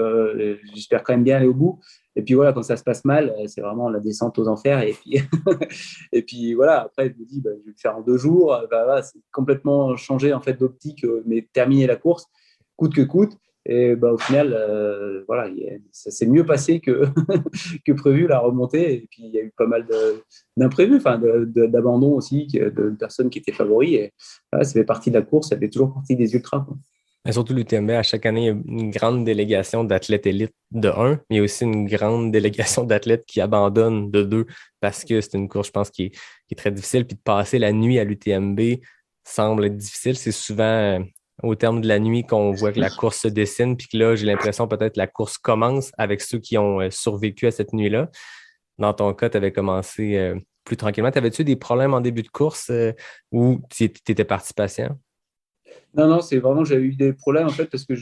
j'espère quand même bien aller au bout. Et puis voilà, quand ça se passe mal, c'est vraiment la descente aux enfers. Et puis, et puis voilà, après, je me dis, je vais le faire en 2 jours. Voilà, c'est complètement changé en fait d'optique, mais terminer la course, coûte que coûte. Et au final, voilà, ça s'est mieux passé que, que prévu, la remontée. Et puis, il y a eu pas mal d'imprévus, d'abandon aussi, de personnes qui étaient favoris. Et voilà, ça fait partie de la course, ça fait toujours partie des ultras, quoi. Et surtout l'UTMB, à chaque année, il y a une grande délégation d'athlètes élites de 1, mais il y a aussi une grande délégation d'athlètes qui abandonnent de 2 parce que c'est une course, je pense, qui est très difficile. Puis de passer la nuit à l'UTMB semble être difficile. C'est souvent au terme de la nuit qu'on voit que la course se dessine, puis que là, j'ai l'impression peut-être que la course commence avec ceux qui ont survécu à cette nuit-là. Dans ton cas, tu avais commencé plus tranquillement. T'avais-tu des problèmes en début de course ou tu étais parti patient? Non, c'est vraiment, j'avais eu des problèmes en fait parce que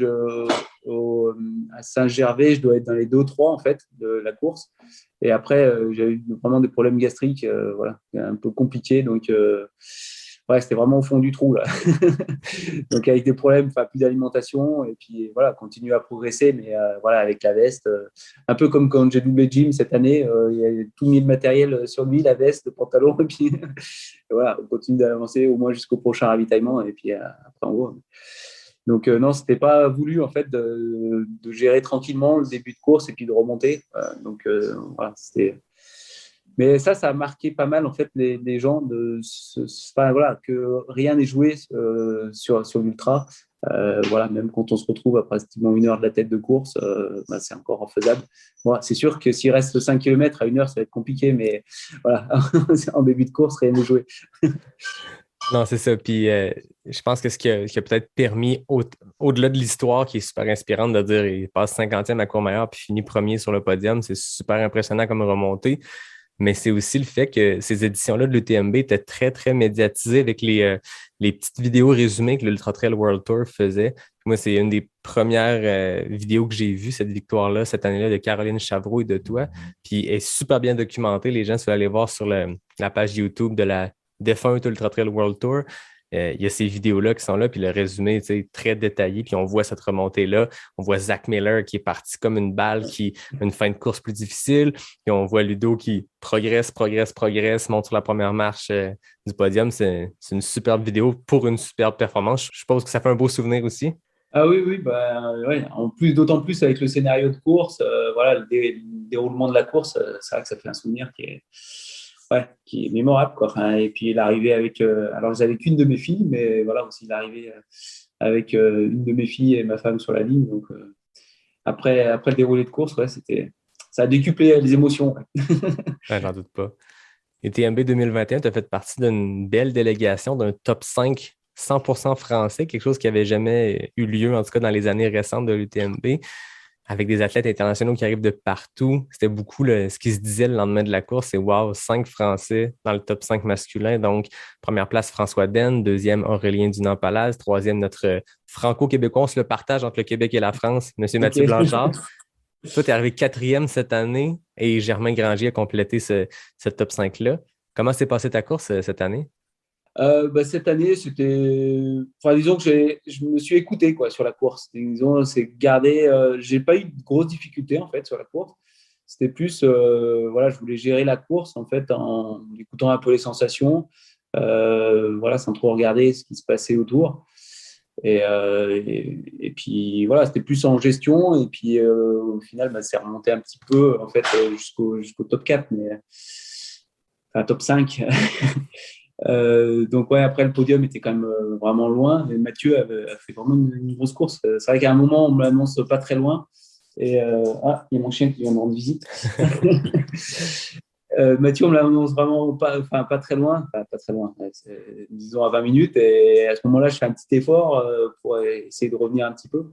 à Saint-Gervais, je dois être dans les 2-3 en fait de la course. Et après, j'ai eu vraiment des problèmes gastriques, voilà, un peu compliqués. Donc, c'était vraiment au fond du trou là. Donc, avec des problèmes, plus d'alimentation et puis voilà, continuer à progresser, mais voilà, avec la veste, un peu comme quand j'ai doublé Jim cette année, il y a tout mis le matériel sur lui, la veste, le pantalon, et puis voilà, on continue d'avancer au moins jusqu'au prochain ravitaillement et puis après on voit. Donc non, c'était pas voulu en fait de gérer tranquillement le début de course et puis de remonter. Donc voilà, c'était. Mais ça a marqué pas mal en fait les gens voilà, que rien n'est joué sur l'ultra. Voilà, même quand on se retrouve à pratiquement 1 heure de la tête de course, c'est encore faisable. Bon, c'est sûr que s'il reste 5 km à 1 heure, ça va être compliqué, mais voilà, en début de course, rien n'est joué. Non, c'est ça. Puis je pense que ce qui a peut-être permis, au-delà de l'histoire qui est super inspirante de dire il passe 50e à Courmayeur puis finit premier sur le podium, c'est super impressionnant comme remontée. Mais c'est aussi le fait que ces éditions-là de l'UTMB étaient très, très médiatisées avec les petites vidéos résumées que l'Ultra Trail World Tour faisait. Moi, c'est une des premières vidéos que j'ai vues, cette victoire-là, cette année-là, de Caroline Chavreau et de toi. Puis elle est super bien documentée. Les gens, si vous allez voir sur la page YouTube de la défunte Ultra Trail World Tour, il y a ces vidéos-là qui sont là, puis le résumé est très détaillé, puis on voit cette remontée-là. On voit Zach Miller qui est parti comme une balle, qui a une fin de course plus difficile, puis on voit Ludo qui progresse, monte sur la première marche du podium. C'est une superbe vidéo pour une superbe performance. Je suppose que ça fait un beau souvenir aussi. Ah oui, ouais. D'autant plus avec le scénario de course, voilà, le déroulement de la course, c'est vrai que ça fait un souvenir qui est mémorable, quoi. Enfin, et puis l'arrivée avec, alors j'avais qu'une de mes filles, mais voilà aussi l'arrivée avec une de mes filles et ma femme sur la ligne. Donc après le déroulé de course, ça a décuplé les émotions. Ouais, j'en doute pas. UTMB 2021, tu as fait partie d'une belle délégation, d'un top 5 100% français, quelque chose qui n'avait jamais eu lieu, en tout cas dans les années récentes de l'UTMB. avec des athlètes internationaux qui arrivent de partout. C'était beaucoup ce qui se disait le lendemain de la course, c'est wow, 5 Français dans le top 5 masculin. Donc, première place, François Den, deuxième, Aurélien Dunant-Palaz, troisième, notre franco-québécois. On se le partage entre le Québec et la France, M. Mathieu Blanchard. Toi, tu es arrivé quatrième cette année et Germain Granger a complété ce top 5-là. Comment s'est passée ta course cette année? Cette année, disons que je me suis écouté quoi, sur la course. Disons, c'est garder. J'ai pas eu de grosses difficultés en fait sur la course. C'était plus, je voulais gérer la course en fait en écoutant un peu les sensations, sans trop regarder ce qui se passait autour. Et puis voilà, c'était plus en gestion. Et puis au final, c'est remonté un petit peu en fait jusqu'au top 4, top 5. Donc après le podium était quand même vraiment loin, et Mathieu a fait vraiment une grosse course. C'est vrai qu'à un moment on me l'annonce pas très loin et il y a mon chien qui vient me rendre visite. Mathieu on me l'annonce vraiment pas très loin, disons à 20 minutes, et à ce moment-là je fais un petit effort pour essayer de revenir un petit peu,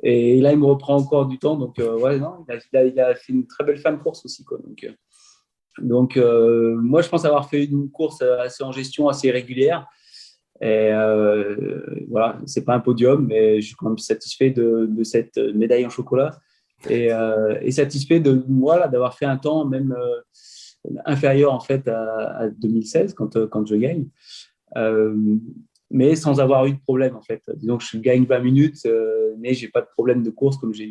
et là il me reprend encore du temps, donc il a fait une très belle fin de course aussi quoi, donc, moi, je pense avoir fait une course assez en gestion, assez régulière. Et c'est pas un podium, mais je suis quand même satisfait de cette médaille en chocolat et satisfait d'avoir fait un temps même inférieur en fait à 2016 quand je gagne, mais sans avoir eu de problème en fait. Disons que je gagne 20 minutes, mais j'ai pas de problème de course comme j'avais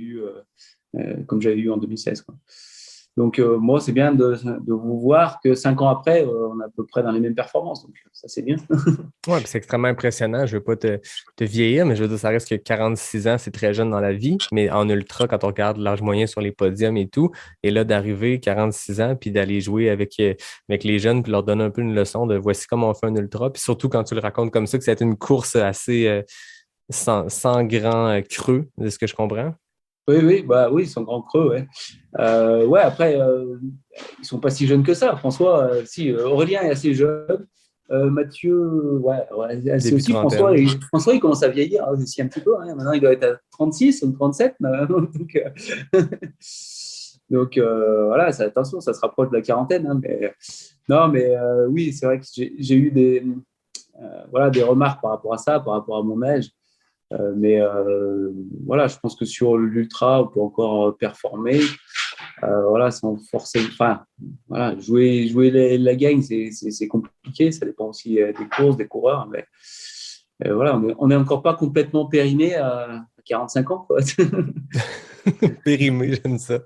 eu en 2016 quoi. Donc, moi, c'est bien de vous voir que 5 ans après, on est à peu près dans les mêmes performances. Donc, ça, c'est bien. Oui, c'est extrêmement impressionnant. Je ne veux pas te vieillir, mais je veux dire, ça reste que 46 ans, c'est très jeune dans la vie. Mais en ultra, quand on regarde l'âge moyen sur les podiums et tout, et là, d'arriver 46 ans, puis d'aller jouer avec les jeunes, puis leur donner un peu une leçon de voici comment on fait un ultra. Puis surtout quand tu le racontes comme ça, que ça a été une course assez sans grand creux, de ce que je comprends. Oui, ils sont grands creux, ouais. Après, ils sont pas si jeunes que ça. François, Aurélien est assez jeune. Mathieu, c'est aussi François. François, il commence à vieillir aussi un petit peu. Hein. Maintenant, il doit être à 36 ou 37. Donc, attention, ça se rapproche de la quarantaine. Hein, oui, c'est vrai que j'ai eu des remarques par rapport à ça, par rapport à mon âge. Je pense que sur l'ultra, on peut encore performer, sans forcer. Jouer la gagne, c'est compliqué. Ça dépend aussi des courses, des coureurs. Mais on n'est encore pas complètement périmé à 45 ans. Quoi. Périmé, j'aime ça.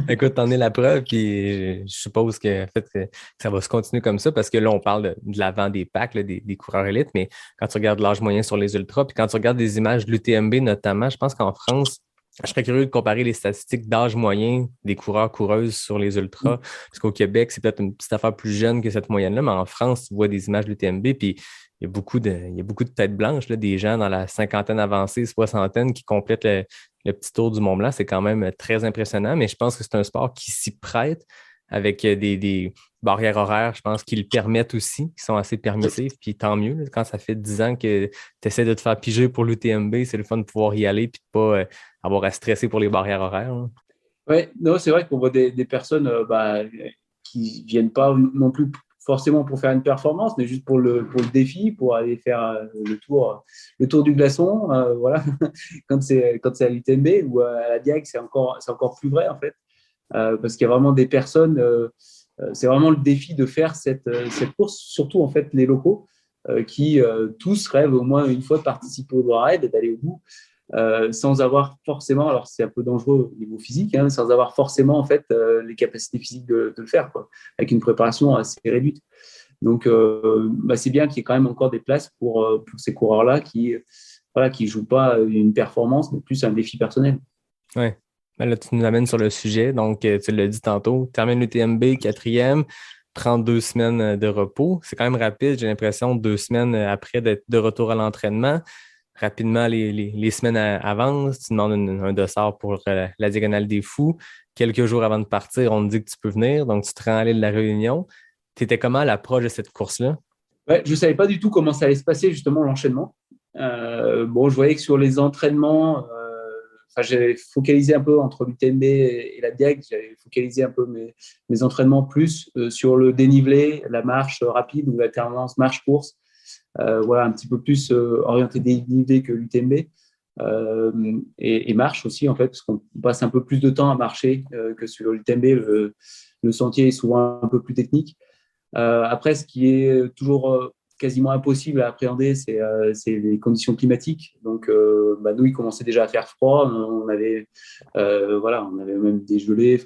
Écoute, t'en es la preuve, puis je suppose que, en fait, ça va se continuer comme ça, parce que là, on parle de l'avant des packs, là, des coureurs élites, mais quand tu regardes l'âge moyen sur les ultras, puis quand tu regardes des images de l'UTMB notamment, je pense qu'en France, je serais curieux de comparer les statistiques d'âge moyen des coureurs-coureuses sur les ultras, parce qu'au Québec, c'est peut-être une petite affaire plus jeune que cette moyenne-là, mais en France, tu vois des images de l'UTMB, puis il y a beaucoup de têtes blanches, là, des gens dans la cinquantaine avancée, soixantaine qui complètent le petit tour du Mont-Blanc. C'est quand même très impressionnant, mais je pense que c'est un sport qui s'y prête avec des barrières horaires, je pense, qui le permettent aussi, qui sont assez permissives, puis tant mieux. Là, quand ça fait 10 ans que tu essaies de te faire piger pour l'UTMB, c'est le fun de pouvoir y aller puis de ne pas avoir à stresser pour les barrières horaires. Oui, c'est vrai qu'on voit des personnes qui ne viennent pas non plus forcément pour faire une performance, mais juste pour le défi, pour aller faire le tour du glaçon, quand c'est à l'UTMB ou à la Diag, c'est encore plus vrai en fait, parce qu'il y a vraiment des personnes, c'est vraiment le défi de faire cette course, surtout en fait les locaux qui tous rêvent au moins une fois de participer au Dry Raid et d'aller au bout. Sans avoir forcément, alors c'est un peu dangereux au niveau physique, hein, sans avoir forcément en fait les capacités physiques de le faire, quoi, avec une préparation assez réduite. Donc c'est bien qu'il y ait quand même encore des places pour ces coureurs-là qui jouent pas une performance, mais plus un défi personnel. Ouais. Là, tu nous amènes sur le sujet. Donc, tu l'as dit tantôt, termine l'UTMB, 4e, prends 2 semaines de repos. C'est quand même rapide, j'ai l'impression, 2 semaines après d'être de retour à l'entraînement. Rapidement, les semaines avancent. Tu demandes un dossard pour la Diagonale des Fous. Quelques jours avant de partir, on te dit que tu peux venir. Donc, tu te rends à l'île de la Réunion. Tu étais comment à l'approche de cette course-là? Ouais, je ne savais pas du tout comment ça allait se passer, justement, l'enchaînement. Je voyais que sur les entraînements, j'avais focalisé un peu entre l'UTMB et la Diag, j'avais focalisé un peu mes entraînements plus sur le dénivelé, la marche rapide ou l'alternance marche-course. Voilà, un petit peu plus orienté dénivelé que l'UTMB. Et marche aussi, en fait, parce qu'on passe un peu plus de temps à marcher que sur l'UTMB. Le sentier est souvent un peu plus technique. Après, ce qui est toujours quasiment impossible à appréhender, c'est les conditions climatiques. Donc, nous, il commençait déjà à faire froid. On avait même des gelées.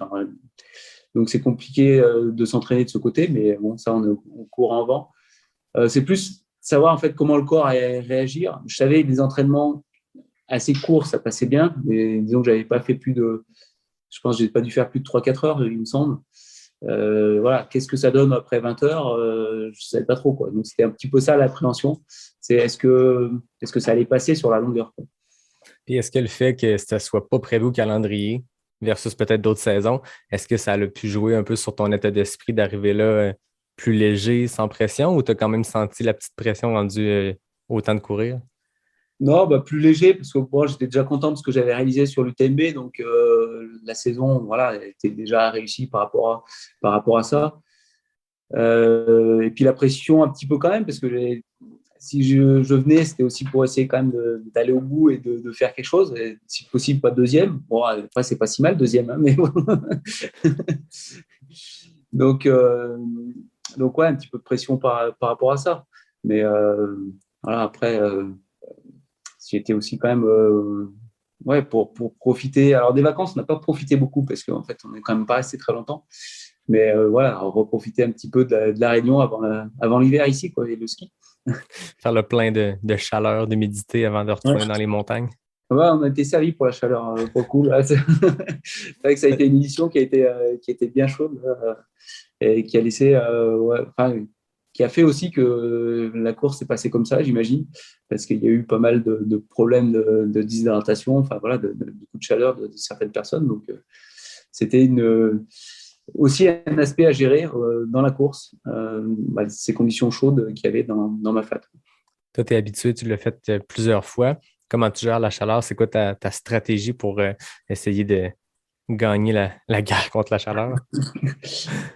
Donc, c'est compliqué de s'entraîner de ce côté, mais bon, ça, on est au courant en vent. C'est plus savoir en fait comment le corps allait réagir. Je savais les entraînements assez courts, ça passait bien, mais disons que j'avais pas fait je pense que j'ai pas dû faire plus de 3-4 heures, il me semble. Voilà, qu'est-ce que ça donne après 20 heures je savais pas trop, quoi. Donc c'était un petit peu ça l'appréhension, c'est est-ce que ça allait passer sur la longueur, quoi. Et est-ce que le fait que ça soit pas prévu au calendrier versus peut-être d'autres saisons, est-ce que ça a pu jouer un peu sur ton état d'esprit d'arriver là plus léger, sans pression, ou tu as quand même senti la petite pression rendue au temps de courir? Non, plus léger, parce que moi, j'étais déjà content de ce que j'avais réalisé sur l'UTMB, donc la saison, voilà, était déjà réussie par rapport à ça. Et puis la pression un petit peu quand même, parce que si je venais, c'était aussi pour essayer quand même d'aller au bout et de faire quelque chose, et si possible pas deuxième. Bon, après, c'est pas si mal deuxième, hein, mais bon. Donc ouais, un petit peu de pression par rapport à ça. Mais voilà, après, j'étais aussi quand même pour profiter. Alors des vacances, on n'a pas profité beaucoup parce qu'en fait, on n'est quand même pas resté très longtemps. Mais voilà, reprofiter un petit peu de la Réunion avant l'hiver ici, quoi, et le ski. Faire le plein de chaleur, d'humidité avant de retourner dans les montagnes. Ouais, on a été servi pour la chaleur, pour le coup. Là, c'est vrai que ça a été une édition qui a été bien chaude et qui a laissé, qui a fait aussi que la course s'est passée comme ça, j'imagine, parce qu'il y a eu pas mal de problèmes de déshydratation, enfin voilà, de coup de chaleur de certaines personnes. Donc, c'était aussi un aspect à gérer dans la course, ces conditions chaudes qu'il y avait dans ma fat. Toi, tu es habitué, tu l'as fait plusieurs fois. Comment tu gères la chaleur? C'est quoi ta stratégie pour essayer de gagner la guerre contre la chaleur?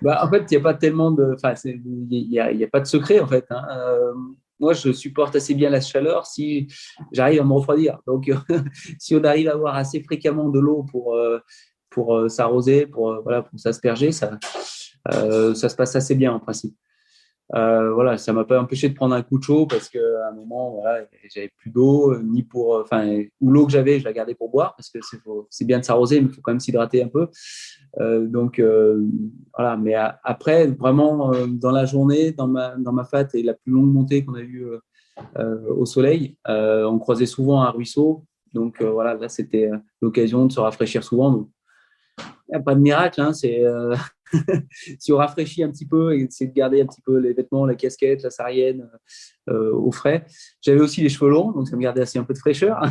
En fait, il n'y a pas tellement de. Enfin, il y a pas de secret, en fait, hein. Moi, je supporte assez bien la chaleur si j'arrive à me refroidir. Donc, si on arrive à avoir assez fréquemment de l'eau pour s'arroser, pour s'asperger, ça se passe assez bien en principe. Voilà, ça m'a pas empêché de prendre un coup de chaud parce qu'à un moment, voilà, j'avais plus d'eau, ni ou l'eau que j'avais, je la gardais pour boire parce que c'est bien de s'arroser, mais il faut quand même s'hydrater un peu. Donc voilà, mais après, vraiment, dans la journée, dans ma fat et la plus longue montée qu'on a eue au soleil, on croisait souvent un ruisseau. Donc voilà, là, c'était l'occasion de se rafraîchir souvent. Donc, il n'y a pas de miracle, hein, si on rafraîchit un petit peu et essayer de garder un petit peu les vêtements, la casquette, la sarienne au frais. J'avais aussi les cheveux longs, donc ça me gardait assez un peu de fraîcheur, hein,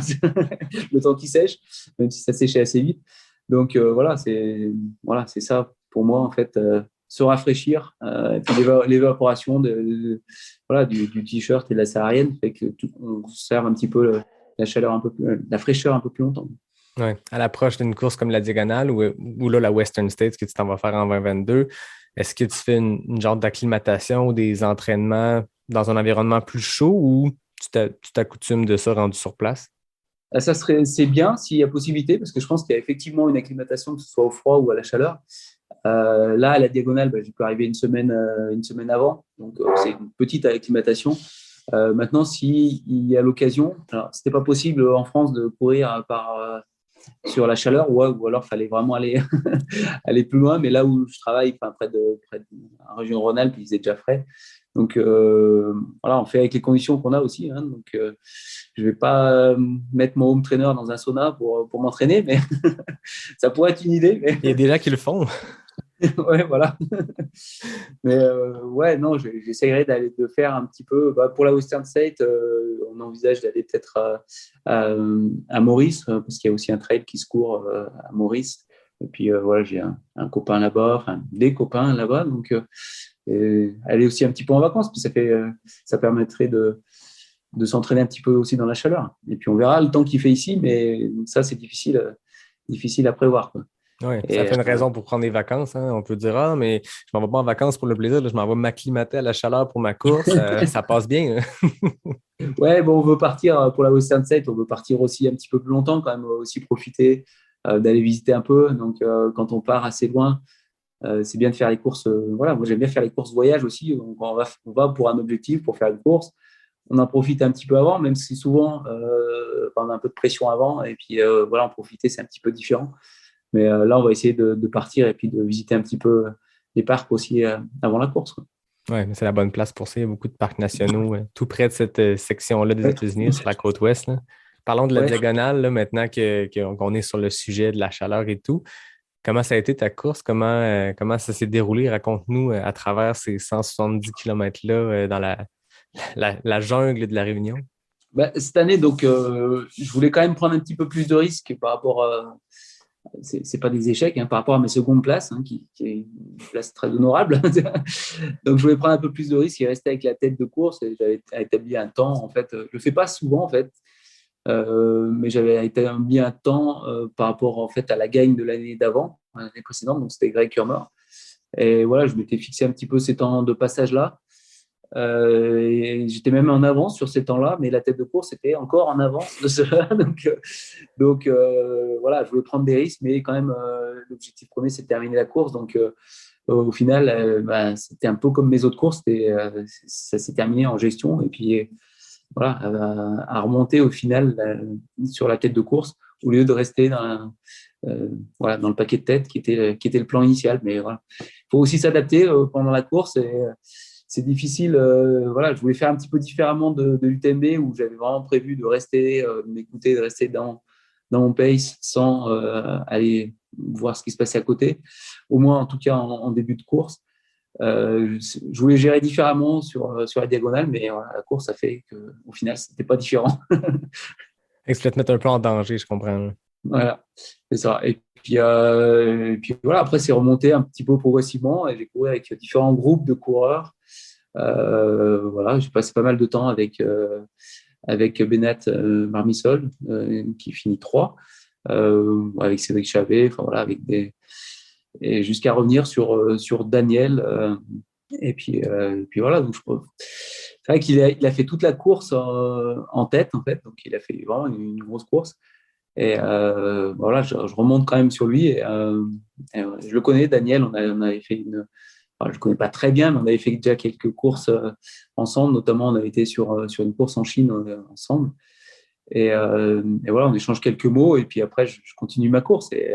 le temps qui sèche, même si ça séchait assez vite. Donc voilà, c'est ça pour moi en fait, se rafraîchir, et puis l'évaporation du t-shirt et de la sarienne fait que on conserve un petit peu la chaleur un peu plus, la fraîcheur un peu plus longtemps. Ouais. À l'approche d'une course comme la Diagonale ou là, la Western States que tu t'en vas faire en 2022, est-ce que tu fais une genre d'acclimatation ou des entraînements dans un environnement plus chaud ou tu t'accoutumes de ça rendu sur place? C'est bien s'il y a possibilité, parce que je pense qu'il y a effectivement une acclimatation, que ce soit au froid ou à la chaleur. Là, à la Diagonale, je peux arriver une semaine avant, donc c'est une petite acclimatation. Maintenant, s'il y a l'occasion, alors c'était pas possible en France de courir sur la chaleur, ou alors il fallait vraiment aller, aller plus loin. Mais là où je travaille, près de la région Rhône-Alpes, il faisait déjà frais. Donc voilà, on fait avec les conditions qu'on a aussi. Hein. Donc je ne vais pas mettre mon home trainer dans un sauna pour m'entraîner, mais ça pourrait être une idée. Mais... Il y a des gens qui le font. Ouais, voilà. Mais ouais, non, j'essaierai de faire un petit peu. Pour la Western State, on envisage d'aller peut-être à Maurice, parce qu'il y a aussi un trail qui se court à Maurice. Et puis voilà, j'ai un copain là-bas, enfin des copains là-bas, donc aller aussi un petit peu en vacances. Puis ça permettrait de s'entraîner un petit peu aussi dans la chaleur. Et puis on verra le temps qu'il fait ici, mais ça c'est difficile à prévoir, quoi. Oui, ça fait une raison pour prendre des vacances. Hein. On peut dire, ah, mais je m'en vais pas en vacances pour le plaisir, là, je m'en vais m'acclimater à la chaleur pour ma course. Ça passe bien. Hein. Ouais, bon, on veut partir pour la Western State, on veut partir aussi un petit peu plus longtemps, quand même, aussi profiter d'aller visiter un peu. Donc, quand on part assez loin, c'est bien de faire les courses. Voilà, moi j'aime bien faire les courses voyage aussi. Donc, on va pour un objectif, pour faire une course. On en profite un petit peu avant, même si souvent on a un peu de pression avant. Et puis voilà, en profiter, c'est un petit peu différent. Mais là, on va essayer de partir et puis de visiter un petit peu les parcs aussi avant la course, quoi. Oui, mais c'est la bonne place pour ça. Il y a beaucoup de parcs nationaux tout près de cette section-là des Ouais. États-Unis, sur la côte ouest. Là. Parlons de la Ouais. diagonale, là, maintenant qu'on est sur le sujet de la chaleur et tout. Comment ça a été ta course? Comment ça s'est déroulé? Raconte-nous à travers ces 170 km-là dans la jungle de la Réunion. Bah, cette année, donc, je voulais quand même prendre un petit peu plus de risques par rapport à. C'est pas des échecs, hein, par rapport à mes secondes places, hein, qui est une place très honorable. Donc, je voulais prendre un peu plus de risques et rester avec la tête de course. Et j'avais établi un temps, en fait. Je le fais pas souvent, en fait, mais j'avais établi un temps par rapport, en fait, à la gagne de l'année d'avant, l'année précédente. Donc, c'était Greg Kurmer. Et voilà, je m'étais fixé un petit peu ces temps de passage-là. Et j'étais même en avance sur ces temps-là, mais la tête de course était encore en avance de cela. Donc voilà, je voulais prendre des risques, mais quand même, l'objectif premier, c'est de terminer la course. Donc au final, c'était un peu comme mes autres courses, ça s'est terminé en gestion. Et puis voilà, à remonter au final sur la tête de course, au lieu de rester voilà, dans le paquet de tête qui était le plan initial. Mais voilà, il faut aussi s'adapter pendant la course. Et c'est difficile. Voilà, je voulais faire un petit peu différemment de l'UTMB où j'avais vraiment prévu de rester, de m'écouter, de rester dans mon pace sans aller voir ce qui se passait à côté, au moins en tout cas en début de course. Je voulais gérer différemment sur la diagonale, mais voilà, la course a fait qu'au final, ce n'était pas différent. Et tu voulais te mettre un peu en danger, je comprends. Voilà, c'est ça. Et puis voilà, après, c'est remonté un petit peu progressivement et j'ai couru avec différents groupes de coureurs. Voilà, j'ai passé pas mal de temps avec Bennett Marmisol, qui finit 3, avec Cédric Chavet, enfin voilà, et jusqu'à revenir sur Daniel. Et puis voilà, donc c'est vrai qu'il a fait toute la course en tête, en fait, donc il a fait vraiment une grosse course. Et voilà, je remonte quand même sur lui. Et je le connais, Daniel, on avait fait je ne le connais pas très bien, mais on avait fait déjà quelques courses ensemble. Notamment, on avait été sur une course en Chine ensemble. Et voilà, on échange quelques mots. Et puis après, je continue ma course. Et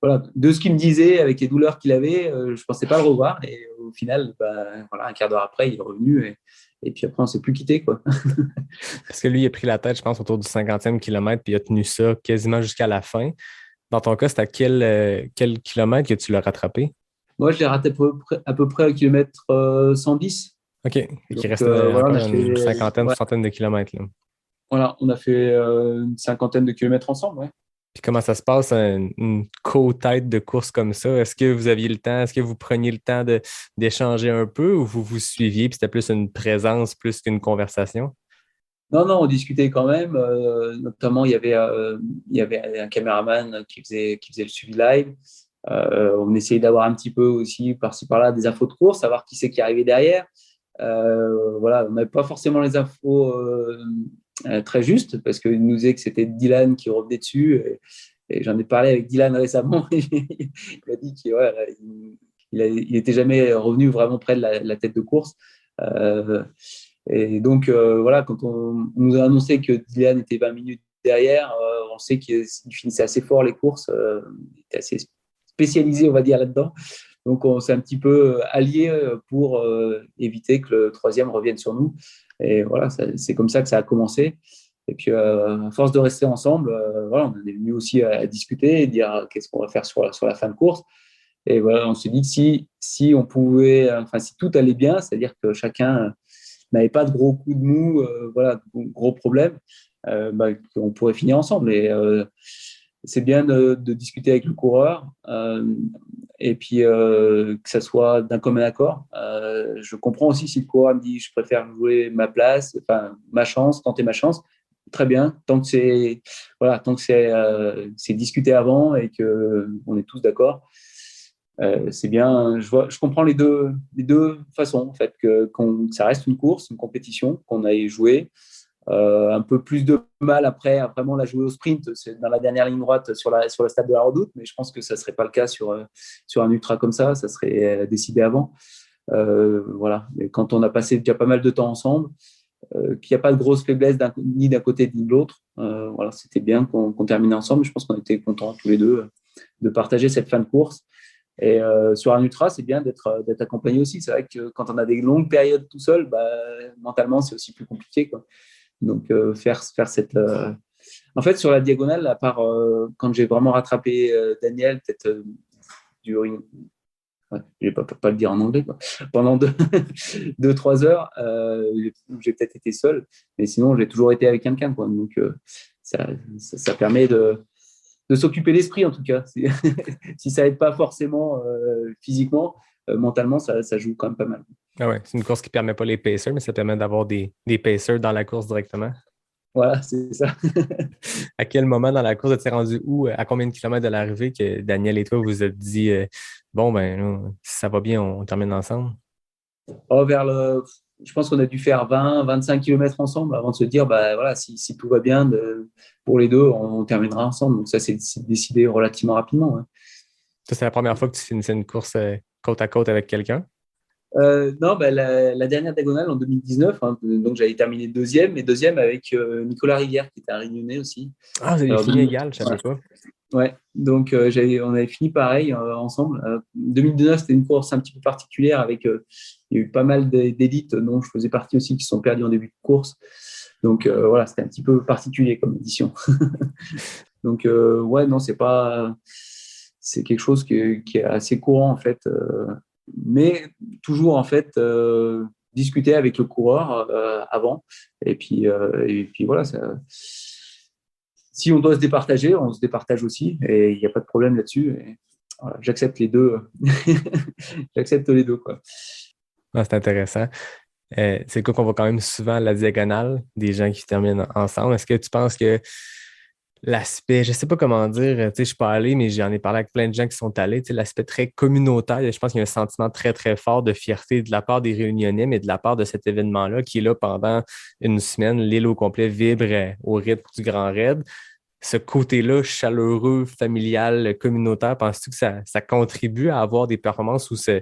voilà, de ce qu'il me disait, avec les douleurs qu'il avait, je ne pensais pas le revoir. Et au final, voilà, un quart d'heure après, il est revenu. Et puis après, on ne s'est plus quitté, quoi. Parce que lui, il a pris la tête, je pense, autour du 50e kilomètre, puis il a tenu ça quasiment jusqu'à la fin. Dans ton cas, c'est à quel kilomètre que tu l'as rattrapé? Moi, je l'ai raté à peu près au kilomètre 110. OK. Donc, il reste voilà, encore une cinquantaine, soixantaine de kilomètres. Là. Voilà, on a fait une cinquantaine de kilomètres ensemble, ouais. Puis comment ça se passe, une co-tête de course comme ça? Est-ce que vous aviez le temps? Est-ce que vous preniez le temps d'échanger un peu ou vous vous suiviez puis c'était plus une présence plus qu'une conversation? Non, on discutait quand même. Notamment, il y avait un caméraman qui faisait le suivi live. On essayait d'avoir un petit peu aussi par-ci par-là des infos de course, savoir qui c'est qui arrivait derrière. Voilà, on n'avait pas forcément les infos très justes parce qu'il nous disait que c'était Dylan qui revenait dessus. Et j'en ai parlé avec Dylan récemment. Il m'a dit qu'il n'était jamais revenu vraiment près de la tête de course. Et donc, voilà, quand on nous a annoncé que Dylan était 20 minutes derrière, on sait qu'il finissait assez fort les courses. Il était assez spécialisé, on va dire, là-dedans. Donc, on s'est un petit peu alliés pour éviter que le troisième revienne sur nous. Et voilà, c'est comme ça que ça a commencé. Et puis, à force de rester ensemble, voilà, on est venu aussi à discuter et dire qu'est-ce qu'on va faire sur la fin de course. Et voilà, on s'est dit que si on pouvait, enfin, si tout allait bien, c'est-à-dire que chacun n'avait pas de gros coups de mou, voilà, de gros problèmes, qu'on pourrait finir ensemble. Et c'est bien de discuter avec le coureur. et puis que ça soit d'un commun accord. Je comprends aussi si le coureur me dit je préfère jouer ma place, enfin ma chance, tenter ma chance. Très bien, tant que c'est discuté avant et que on est tous d'accord. C'est bien. Je comprends les deux façons en fait ça reste une course, une compétition qu'on aille jouer. Un peu plus de mal après à vraiment la jouer au sprint, c'est dans la dernière ligne droite sur le stade de la Redoute, mais je pense que ça ne serait pas le cas sur un ultra comme ça serait décidé avant. Voilà. Mais quand on a passé déjà pas mal de temps ensemble, qu'il n'y a pas de grosse faiblesse ni d'un côté ni de l'autre, voilà, c'était bien qu'on termine ensemble. Je pense qu'on était contents tous les deux de partager cette fin de course. Et sur un ultra, c'est bien d'être accompagné aussi. C'est vrai que quand on a des longues périodes tout seul, mentalement, c'est aussi plus compliqué, quoi. Donc, faire cette. En fait, sur la diagonale, à part quand j'ai vraiment rattrapé Daniel, peut-être ouais, je ne vais pas le dire en anglais, quoi. Pendant 2-3 heures, j'ai peut-être été seul, mais sinon, j'ai toujours été avec quelqu'un, quoi. Donc, ça permet de s'occuper l'esprit, en tout cas. Si ça n'aide pas forcément physiquement, mentalement, ça joue quand même pas mal. Ah ouais, c'est une course qui ne permet pas les pacers, mais ça permet d'avoir des pacers dans la course directement. Voilà, c'est ça. À quel moment dans la course êtes-vous rendu où? À combien de kilomètres de l'arrivée que Daniel et toi vous êtes dit bon, ben, si ça va bien, on termine ensemble? Je pense qu'on a dû faire 20-25 km ensemble avant de se dire, voilà, si tout va bien pour les deux, on terminera ensemble. Donc ça, c'est décidé relativement rapidement. Ouais. Ça, c'est la première fois que tu finissais une course côte à côte avec quelqu'un? Non, la dernière diagonale en 2019, hein, donc j'avais terminé deuxième avec Nicolas Rivière qui était un Réunionnais aussi. Ah, vous avez fini égal, je ne savais pas. Ouais, donc on avait fini pareil ensemble. 2019, c'était une course un petit peu particulière avec il y a eu pas mal d'élites dont je faisais partie aussi qui se sont perdus en début de course. Donc voilà, c'était un petit peu particulier comme édition. Donc ouais, non, c'est quelque chose qui est assez courant en fait. Mais toujours en fait discuter avec le coureur avant et puis voilà si on doit se départager on se départage aussi et il n'y a pas de problème là-dessus et voilà, j'accepte les deux quoi. Ah, c'est intéressant. C'est quoi qu'on voit quand même souvent à la diagonale des gens qui terminent ensemble. Est-ce que tu penses que l'aspect, je ne sais pas comment dire, tu sais, je ne suis pas allé, mais j'en ai parlé avec plein de gens qui sont allés, tu sais, l'aspect très communautaire, je pense qu'il y a un sentiment très, très fort de fierté de la part des Réunionnais, mais de la part de cet événement-là qui est là pendant une semaine. L'île au complet vibre au rythme du Grand Raid. Ce côté-là, chaleureux, familial, communautaire, penses-tu que ça contribue à avoir des performances où ce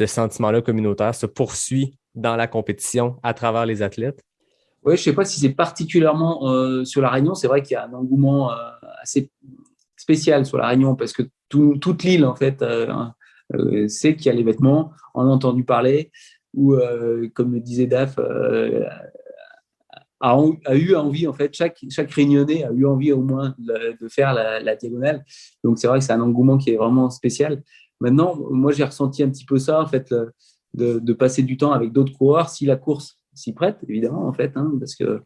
sentiment-là communautaire se poursuit dans la compétition à travers les athlètes? Oui, je ne sais pas si c'est particulièrement sur La Réunion. C'est vrai qu'il y a un engouement assez spécial sur La Réunion parce que toute l'île, en fait, sait qu'il y a l'événement, en a entendu parler, ou, comme le disait Daf, a eu envie, en fait, chaque Réunionnais a eu envie au moins de faire la diagonale. Donc, c'est vrai que c'est un engouement qui est vraiment spécial. Maintenant, moi, j'ai ressenti un petit peu ça, en fait, de passer du temps avec d'autres coureurs si la course s'y prête, évidemment, en fait, hein, parce que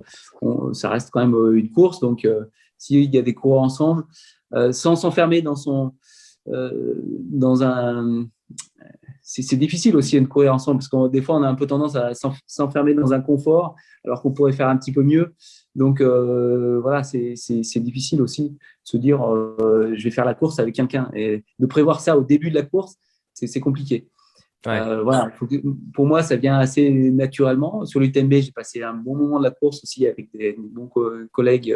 ça reste quand même une course. Donc, s'il y a des coureurs ensemble, sans s'enfermer dans un... C'est difficile aussi de courir ensemble, parce que des fois, on a un peu tendance à s'enfermer dans un confort, alors qu'on pourrait faire un petit peu mieux. Donc, voilà, c'est difficile aussi de se dire, je vais faire la course avec quelqu'un. Et de prévoir ça au début de la course, c'est compliqué. Ouais. Voilà, pour moi, ça vient assez naturellement. Sur l'UTMB, j'ai passé un bon moment de la course aussi avec des bons collègues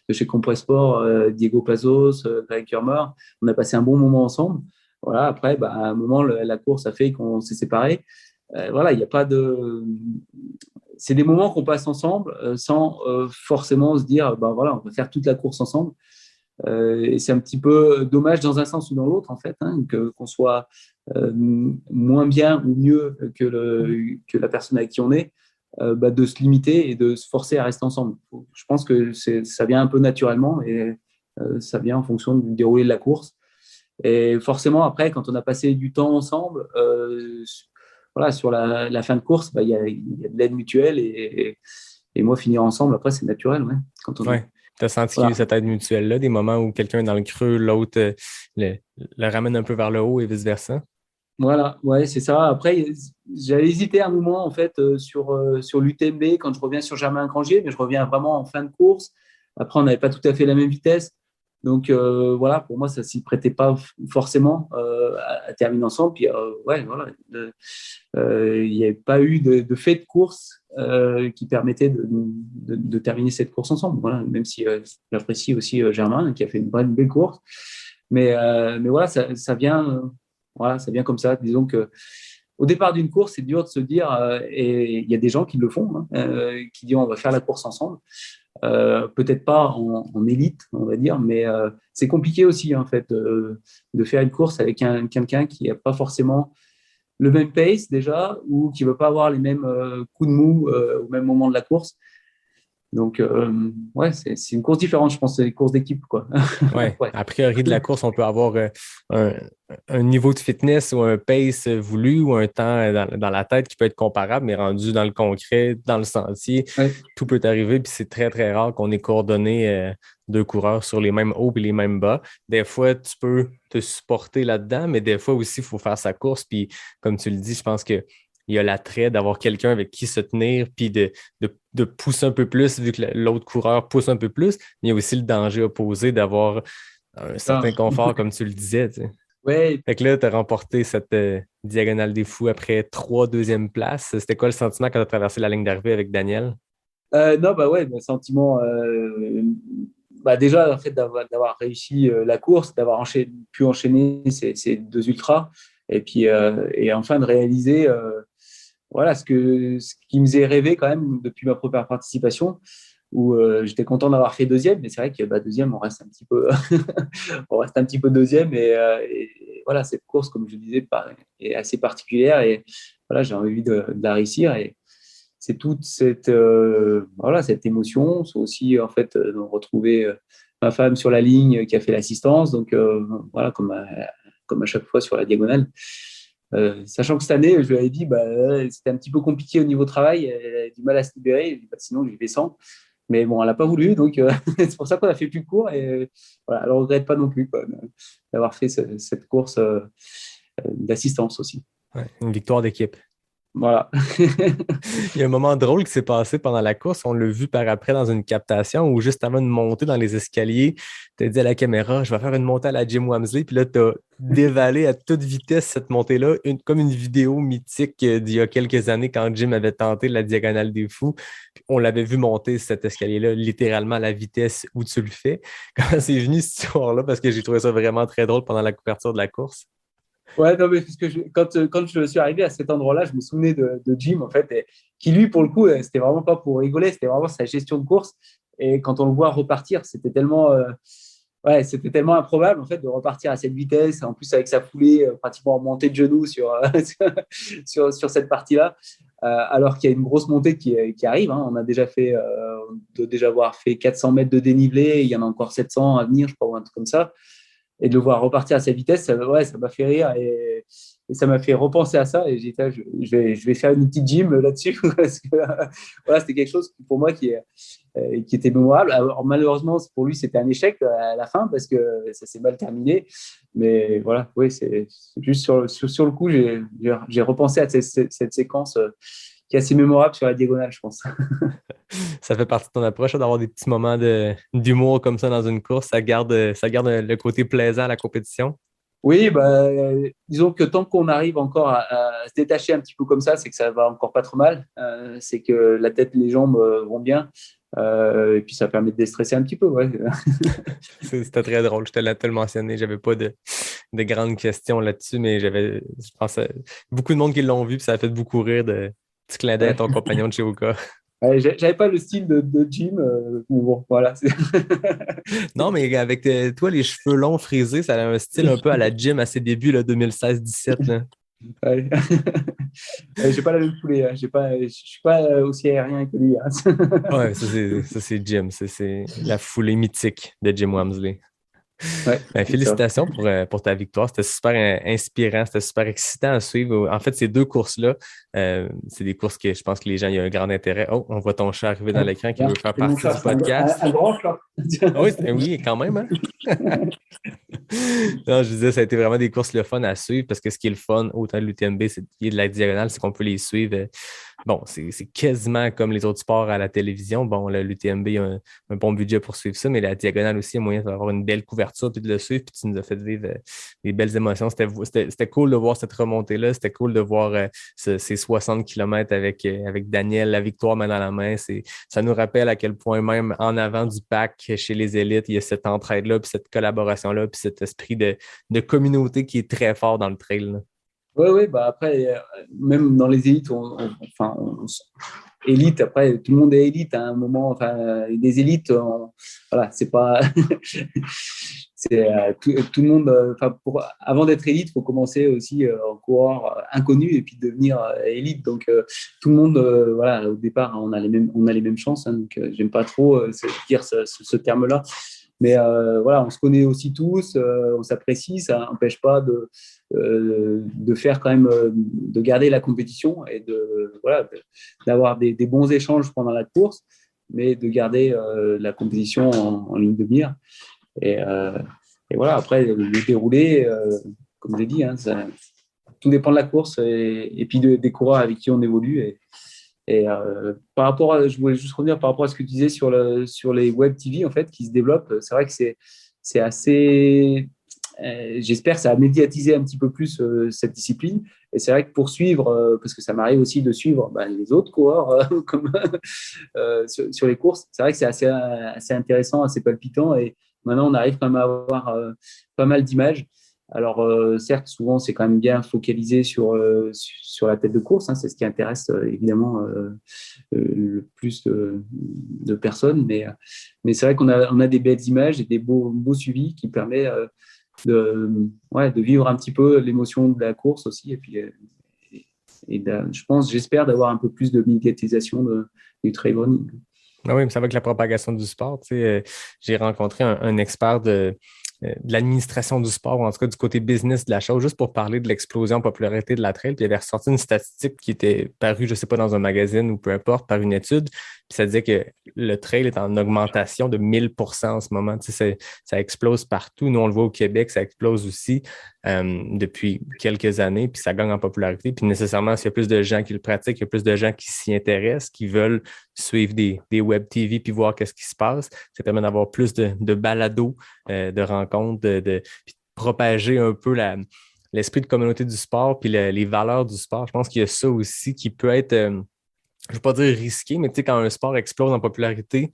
de chez Compressport, Diego Pazos, Greg Kurmer. On a passé un bon moment ensemble. Voilà, après, à un moment, la course a fait qu'on s'est séparés. Voilà, il n'y a pas de... C'est des moments qu'on passe ensemble sans forcément se dire, voilà, on va faire toute la course ensemble. Et c'est un petit peu dommage dans un sens ou dans l'autre, en fait, hein, qu'on soit moins bien ou mieux que la personne avec qui on est, de se limiter et de se forcer à rester ensemble. Je pense que ça vient un peu naturellement et ça vient en fonction du déroulé de la course. Et forcément, après, quand on a passé du temps ensemble, voilà, sur la fin de course, il y a de l'aide mutuelle et moi, finir ensemble, après, c'est naturel. Ouais, quand on ouais. Tu as senti qu'il y a eu cette aide mutuelle-là, des moments où quelqu'un est dans le creux, l'autre le ramène un peu vers le haut et vice-versa? Voilà, ouais, c'est ça. Après, j'avais hésité un moment en fait sur l'UTMB quand je reviens sur Germain-Grangier, mais je reviens vraiment en fin de course. Après, on n'avait pas tout à fait la même vitesse. Donc voilà, pour moi, ça ne s'y prêtait pas forcément à terminer ensemble. Puis ouais, voilà, il n'y avait pas eu de fait de course qui permettait de terminer cette course ensemble. Voilà, même si j'apprécie aussi Germain qui a fait une belle course. Mais voilà, ça vient, voilà, ça vient comme ça. Disons que au départ d'une course, c'est dur de se dire, et il y a des gens qui le font, hein, qui disent on va faire la course ensemble. Peut-être pas en élite, on va dire, mais c'est compliqué aussi en fait de faire une course avec quelqu'un qui n'a pas forcément le même pace déjà ou qui ne veut pas avoir les mêmes coups de mou au même moment de la course. Donc, ouais, c'est une course différente, je pense, c'est une course d'équipe, quoi. Ouais. Ouais. A priori de la course, on peut avoir un niveau de fitness ou un pace voulu ou un temps dans la tête qui peut être comparable, mais rendu dans le concret, dans le sentier, Ouais. tout peut arriver. Puis c'est très, très rare qu'on ait coordonné deux coureurs sur les mêmes hauts et les mêmes bas. Des fois, tu peux te supporter là-dedans, mais des fois aussi, il faut faire sa course. Puis comme tu le dis, je pense que il y a l'attrait d'avoir quelqu'un avec qui se tenir, puis de pousser un peu plus, vu que l'autre coureur pousse un peu plus. Mais il y a aussi le danger opposé d'avoir un certain confort, comme tu le disais. Tu sais. Ouais. Fait que là, tu as remporté cette diagonale des fous après 3 deuxièmes places. C'était quoi le sentiment quand tu as traversé la ligne d'arrivée avec Daniel? Non, bah ouais, le sentiment, bah déjà, en fait, d'avoir réussi la course, d'avoir pu enchaîner ces deux ultras, et puis et enfin de réaliser voilà, ce qui me faisait rêver quand même depuis ma première participation, où j'étais content d'avoir fait deuxième, mais c'est vrai que bah, deuxième, on reste un petit peu, on reste un petit peu deuxième, et voilà, cette course, comme je disais, est assez particulière, et voilà, j'ai envie de la réussir, et c'est toute voilà, cette émotion, c'est aussi en fait de retrouver ma femme sur la ligne qui a fait l'assistance, donc voilà, comme à chaque fois sur la diagonale. Sachant que cette année, je lui avais dit, bah, c'était un petit peu compliqué au niveau travail, elle avait du mal à se libérer, dit, bah, sinon je vais sans. Mais bon, elle n'a pas voulu, donc c'est pour ça qu'on a fait plus court, et voilà, elle ne regrette pas non plus quoi, d'avoir fait cette course d'assistance aussi. Ouais, une victoire d'équipe. Voilà. Il y a un moment drôle qui s'est passé pendant la course. On l'a vu par après dans une captation où juste avant de monter dans les escaliers, tu as dit à la caméra, je vais faire une montée à la Jim Wamsley. Puis là, tu as dévalé à toute vitesse cette montée-là, comme une vidéo mythique d'il y a quelques années quand Jim avait tenté la diagonale des fous. Puis on l'avait vu monter cet escalier-là littéralement à la vitesse où tu le fais. Comment c'est venu cette histoire-là? Parce que j'ai trouvé ça vraiment très drôle pendant la couverture de la course. Ouais, non, mais parce que quand je suis arrivé à cet endroit-là, je me souvenais de Jim, en fait, qui lui, pour le coup, c'était vraiment pas pour rigoler, c'était vraiment sa gestion de course. Et quand on le voit repartir, ouais, c'était tellement improbable, en fait, de repartir à cette vitesse, en plus avec sa foulée pratiquement en montée de genoux sur cette partie-là, alors qu'il y a une grosse montée qui arrive. Hein. On a déjà doit déjà avoir fait 400 mètres de dénivelé, il y en a encore 700 à venir, je crois, ou un truc comme ça. Et de le voir repartir à cette vitesse, ça m'a fait rire et ça m'a fait repenser à ça. Et j'ai dit, je vais faire une petite gym là-dessus parce que voilà, c'était quelque chose pour moi qui était mémorable. Alors, malheureusement, pour lui, c'était un échec à la fin parce que ça s'est mal terminé. Mais voilà, oui, c'est juste sur le coup, j'ai repensé à cette séquence qui est assez mémorable sur la diagonale, je pense. Ça fait partie de ton approche, d'avoir des petits moments d'humour comme ça dans une course. Ça garde le côté plaisant à la compétition. Oui, bah, disons que tant qu'on arrive encore à se détacher un petit peu comme ça, c'est que ça va encore pas trop mal. C'est que la tête et les jambes vont bien. Et puis ça permet de déstresser un petit peu. Ouais. C'était très drôle. Je te l'ai le mentionné. J'avais pas de grandes questions là-dessus, mais je pense, beaucoup de monde qui l'ont vu, puis ça a fait beaucoup rire de petit clin d'œil à ton compagnon de chez Oka. J'avais pas le style de Jim, mais bon, voilà. Non, mais avec toi, les cheveux longs frisés, ça a un style un peu à la Jim à ses débuts, 2016-17. Ouais. J'ai pas la même foulée, hein. Je suis pas aussi aérien que lui. Hein. Ouais, ça c'est Jim, c'est la foulée mythique de Jim Wamsley. Ouais, Félicitations pour ta victoire. C'était super inspirant, c'était super excitant à suivre. En fait, ces deux courses-là, c'est des courses que je pense que les gens, il y a un grand intérêt. Oh, on voit ton chat arriver dans l'écran qui veut faire partie du podcast. Un grand chat. Oui, quand même. Hein? Non, je disais, ça a été vraiment des courses le fun à suivre parce que ce qui est le fun, autant de l'UTMB, c'est de la diagonale, c'est qu'on peut les suivre. Bon, c'est quasiment comme les autres sports à la télévision. Bon, l'UTMB a un bon budget pour suivre ça, mais la diagonale aussi, il y a moyen d'avoir une belle couverture puis de le suivre. Puis tu nous as fait vivre des belles émotions. C'était cool de voir cette remontée-là. C'était cool de voir ces 60 km avec Daniel, la victoire main dans la main. Ça nous rappelle à quel point, même en avant du pack chez les élites, il y a cette entraide-là, puis cette collaboration-là, puis cet esprit de communauté qui est très fort dans le trail, là. Oui, bah après, même dans les élites, élite, après, tout le monde est élite à un moment. Enfin, des élites, voilà, c'est pas. Tout le monde. Avant d'être élite, il faut commencer aussi en coureur inconnu et puis devenir élite. Donc, tout le monde, voilà, au départ, on a les mêmes chances. Hein, donc, j'aime pas trop dire ce terme-là. Mais voilà, on se connaît aussi tous, on s'apprécie, ça n'empêche pas de faire quand même, de garder la compétition et d'avoir des bons échanges pendant la course, mais de garder la compétition en ligne de mire. Et voilà, après, le déroulé, comme j'ai dit, hein, tout dépend de la course et puis des coureurs avec qui on évolue. Et par rapport je voulais juste revenir par rapport à ce que tu disais sur les web TV en fait qui se développent. C'est vrai que c'est assez. J'espère que ça a médiatisé un petit peu plus cette discipline. Et c'est vrai que pour suivre, parce que ça m'arrive aussi de suivre les autres coureurs comme sur les courses. C'est vrai que c'est assez intéressant, assez palpitant. Et maintenant, on arrive quand même à avoir pas mal d'images. Alors, certes, souvent, c'est quand même bien focalisé sur la tête de course. Hein, c'est ce qui intéresse évidemment le plus de personnes. Mais c'est vrai qu'on a des belles images et des beaux suivis qui permettent de vivre un petit peu l'émotion de la course aussi. Et puis, j'espère d'avoir un peu plus de médiatisation du trail running. Ah oui, mais ça va avec la propagation du sport. Tu sais, j'ai rencontré un expert de l'administration du sport, ou en tout cas du côté business de la chose, juste pour parler de l'explosion en popularité de la trail. Puis il avait ressorti une statistique qui était parue, je ne sais pas, dans un magazine ou peu importe, par une étude. Puis ça disait que le trail est en augmentation de 1000% en ce moment. Tu sais, ça explose partout. Nous, on le voit au Québec, ça explose aussi depuis quelques années, puis ça gagne en popularité. Puis nécessairement, s'il y a plus de gens qui le pratiquent, il y a plus de gens qui s'y intéressent, qui veulent suivre des web TV puis voir qu'est-ce qui se passe. Ça permet d'avoir plus de balados, de rencontres, puis de propager un peu l'esprit de communauté du sport puis les valeurs du sport. Je pense qu'il y a ça aussi qui peut être, je ne veux pas dire risqué, mais tu sais, quand un sport explose en popularité,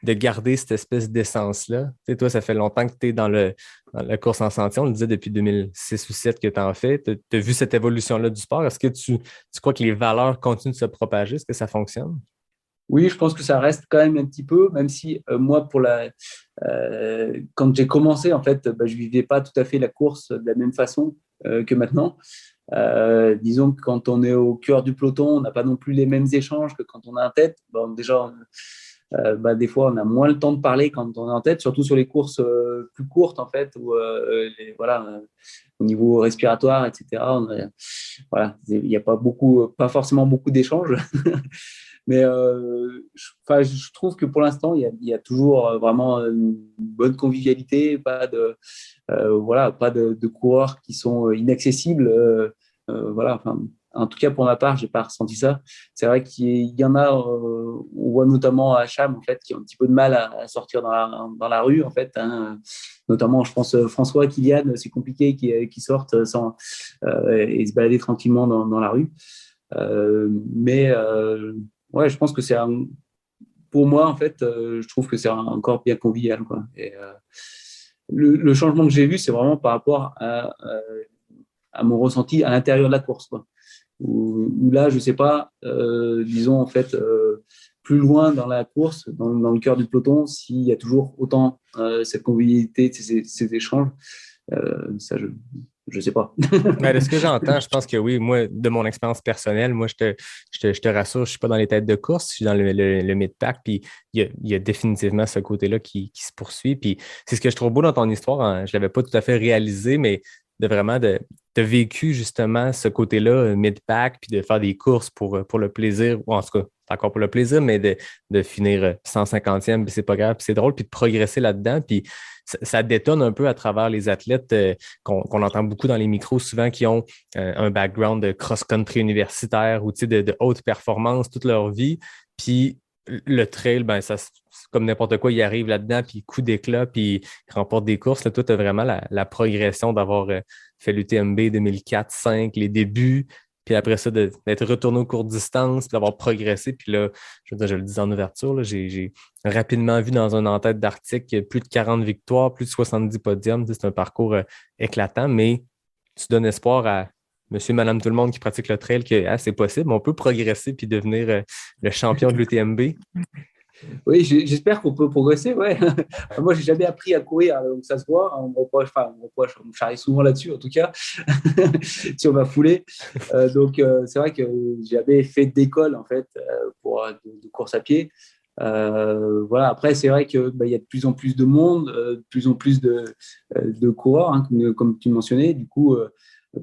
de garder cette espèce d'essence-là. Tu sais, toi, ça fait longtemps que tu es dans la course en sentier. On le disait depuis 2006 ou 2007 que tu en fais. Tu as vu cette évolution-là du sport. Est-ce que tu crois que les valeurs continuent de se propager? Est-ce que ça fonctionne? Oui, je pense que ça reste quand même un petit peu, même si moi, quand j'ai commencé, en fait, je ne vivais pas tout à fait la course de la même façon que maintenant. Disons que quand on est au cœur du peloton, on n'a pas non plus les mêmes échanges que quand on est en tête. Bon, déjà, des fois, on a moins le temps de parler quand on est en tête, surtout sur les courses plus courtes, en fait, où au niveau respiratoire, etc. Voilà, il n'y a pas forcément beaucoup d'échanges. Mais je trouve que pour l'instant, il y a toujours vraiment une bonne convivialité, pas de coureurs qui sont inaccessibles. En tout cas, pour ma part, je n'ai pas ressenti ça. C'est vrai qu'il y en a, on voit notamment à Cham, en fait, qui ont un petit peu de mal à sortir dans la rue, en fait. Hein. Notamment, je pense, François, Kylian, c'est compliqué qu'ils sortent et se balader tranquillement dans la rue. Ouais, je pense que pour moi, en fait, je trouve que c'est encore bien convivial, quoi. Et le changement que j'ai vu, c'est vraiment par rapport à mon ressenti à l'intérieur de la course, quoi. Où là, je sais pas, disons, en fait, plus loin dans la course, dans le cœur du peloton, s'il y a toujours autant cette convivialité, ces échanges, ça, Je sais pas. Ben, de ce que j'entends, je pense que oui. Moi, de mon expérience personnelle, moi, je te rassure, je ne suis pas dans les têtes de course, je suis dans le mid-pack, puis il y a définitivement ce côté-là qui se poursuit. Puis c'est ce que je trouve beau dans ton histoire, hein. Je ne l'avais pas tout à fait réalisé, mais de vécu justement ce côté-là, mid-pack, puis de faire des courses pour le plaisir, ou en tout cas, encore pour le plaisir, mais de finir 150e, puis c'est pas grave, puis c'est drôle, puis de progresser là-dedans. Puis ça détonne un peu à travers les athlètes qu'on entend beaucoup dans les micros, souvent qui ont un background de cross-country universitaire ou de haute performance toute leur vie. Puis le trail, ben, c'est comme n'importe quoi, il arrive là-dedans, puis coup d'éclat, puis il remporte des courses. Là, toi, tu as vraiment la progression d'avoir fait l'UTMB 2004-2005, les débuts, puis après ça, d'être retourné aux courtes distances, puis d'avoir progressé. Puis là, je veux dire, je le dis en ouverture, là, j'ai rapidement vu dans un en-tête d'article plus de 40 victoires, plus de 70 podiums. C'est un parcours éclatant, mais tu donnes espoir à monsieur, madame, tout le monde qui pratique le trail que c'est possible, on peut progresser puis devenir le champion de l'UTMB. Oui, j'espère qu'on peut progresser. Ouais. Moi, j'ai jamais appris à courir, donc ça se voit. On me reproche, on me charrie souvent là-dessus, en tout cas, sur ma foulée. Donc, c'est vrai que j'ai jamais fait d'école en fait pour de course à pied. Voilà. Après, c'est vrai que il y a de plus en plus de monde, de plus en plus de coureurs, hein, comme tu mentionnais. Du coup,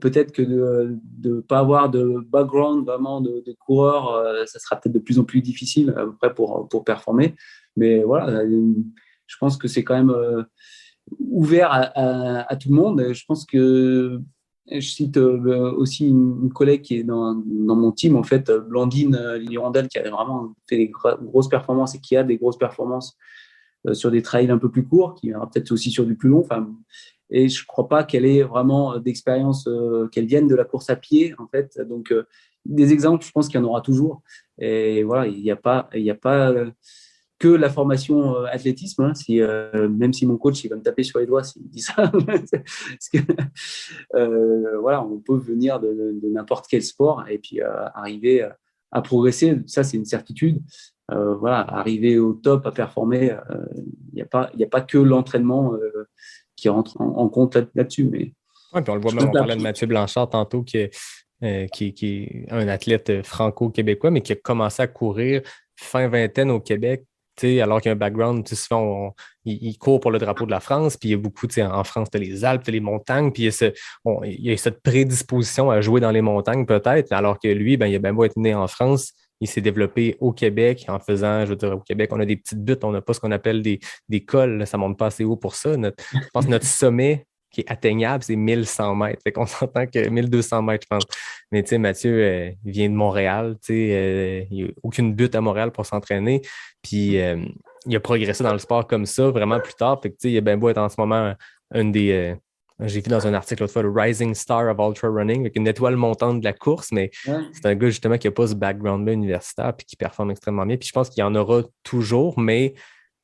peut-être que de ne pas avoir de background vraiment de coureur, ça sera peut-être de plus en plus difficile après pour performer. Mais voilà, je pense que c'est quand même ouvert à tout le monde. Je pense que je cite aussi une collègue qui est dans mon team, en fait, Blandine Lirondelle, qui a vraiment fait des grosses performances et qui a des grosses performances sur des trails un peu plus courts, qui ira peut-être aussi sur du plus long. Enfin, et je ne crois pas qu'elle ait vraiment d'expérience, qu'elle vienne de la course à pied, en fait. Donc, des exemples, je pense qu'il y en aura toujours. Et voilà, il n'y a pas que la formation athlétisme. Hein, même si mon coach il va me taper sur les doigts s'il dit ça. Parce que, voilà, on peut venir de n'importe quel sport et puis arriver à progresser. Ça, c'est une certitude. Voilà, arriver au top, à performer, il n'y a pas que l'entraînement qui rentre en compte là-dessus. Mais oui, puis on le voit même, on parlait de Mathieu Blanchard tantôt, qui est un athlète franco-québécois, mais qui a commencé à courir fin vingtaine au Québec, alors qu'il y a un background, souvent, il court pour le drapeau de la France, puis il y a beaucoup, en France, tu as les Alpes, tu as les montagnes, puis il y a cette prédisposition à jouer dans les montagnes, peut-être, alors que lui, ben, il a bien beau être né en France, il s'est développé au Québec en faisant, je veux dire, au Québec, on a des petites buttes, on n'a pas ce qu'on appelle des cols, là, ça ne monte pas assez haut pour ça. Je pense que notre sommet qui est atteignable, c'est 1100 mètres. Fait qu'on s'entend que 1200 mètres, je pense. Mais tu sais, Mathieu, il vient de Montréal, il n'y a aucune butte à Montréal pour s'entraîner. Puis il a progressé dans le sport comme ça vraiment plus tard. Fait que il a bien beau être en ce moment un des... j'ai vu dans un article l'autre fois, le Rising Star of Ultra Running, avec une étoile montante de la course, mais c'est un gars justement qui n'a pas ce background-là universitaire puis qui performe extrêmement bien. Puis je pense qu'il y en aura toujours, mais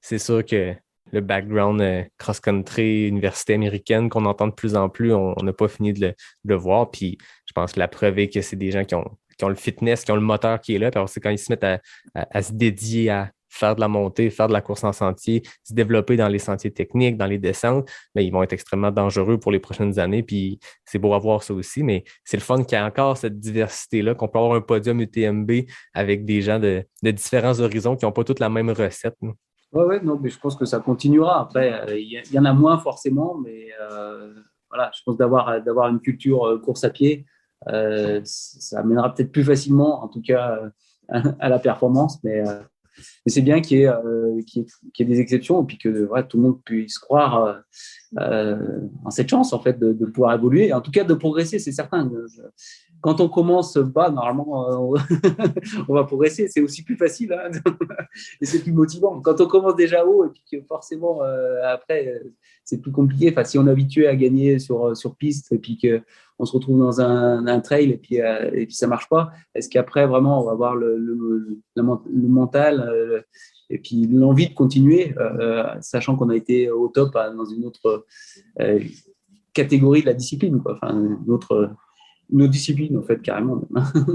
c'est sûr que le background cross-country, université américaine qu'on entend de plus en plus, on n'a pas fini de le voir. Puis je pense que la preuve est que c'est des gens qui ont le fitness, qui ont le moteur qui est là. Puis alors, c'est quand ils se mettent à se dédier à faire de la montée, faire de la course en sentier, se développer dans les sentiers techniques, dans les descentes, mais ils vont être extrêmement dangereux pour les prochaines années. Puis c'est beau à voir ça aussi, mais c'est le fun qu'il y a encore cette diversité-là, qu'on peut avoir un podium UTMB avec des gens de différents horizons qui n'ont pas toutes la même recette. Ouais, non, mais je pense que ça continuera. Après, il y en a moins forcément, mais voilà, je pense d'avoir une culture course à pied, ça amènera peut-être plus facilement, en tout cas, à la performance. Mais c'est bien qu'il y ait des exceptions et puis que tout le monde puisse croire en cette chance en fait de pouvoir évoluer, en tout cas de progresser, c'est certain. Quand on commence bas, normalement, on va progresser. C'est aussi plus facile hein, et c'est plus motivant. Quand on commence déjà haut et puis que forcément après c'est plus compliqué. Enfin, si on est habitué à gagner sur piste et puis qu'on se retrouve dans un trail et puis ça marche pas, est-ce qu'après vraiment on va avoir le mental et puis l'envie de continuer, sachant qu'on a été au top dans une autre catégorie de la discipline, quoi. Enfin, une autre discipline, en fait, carrément.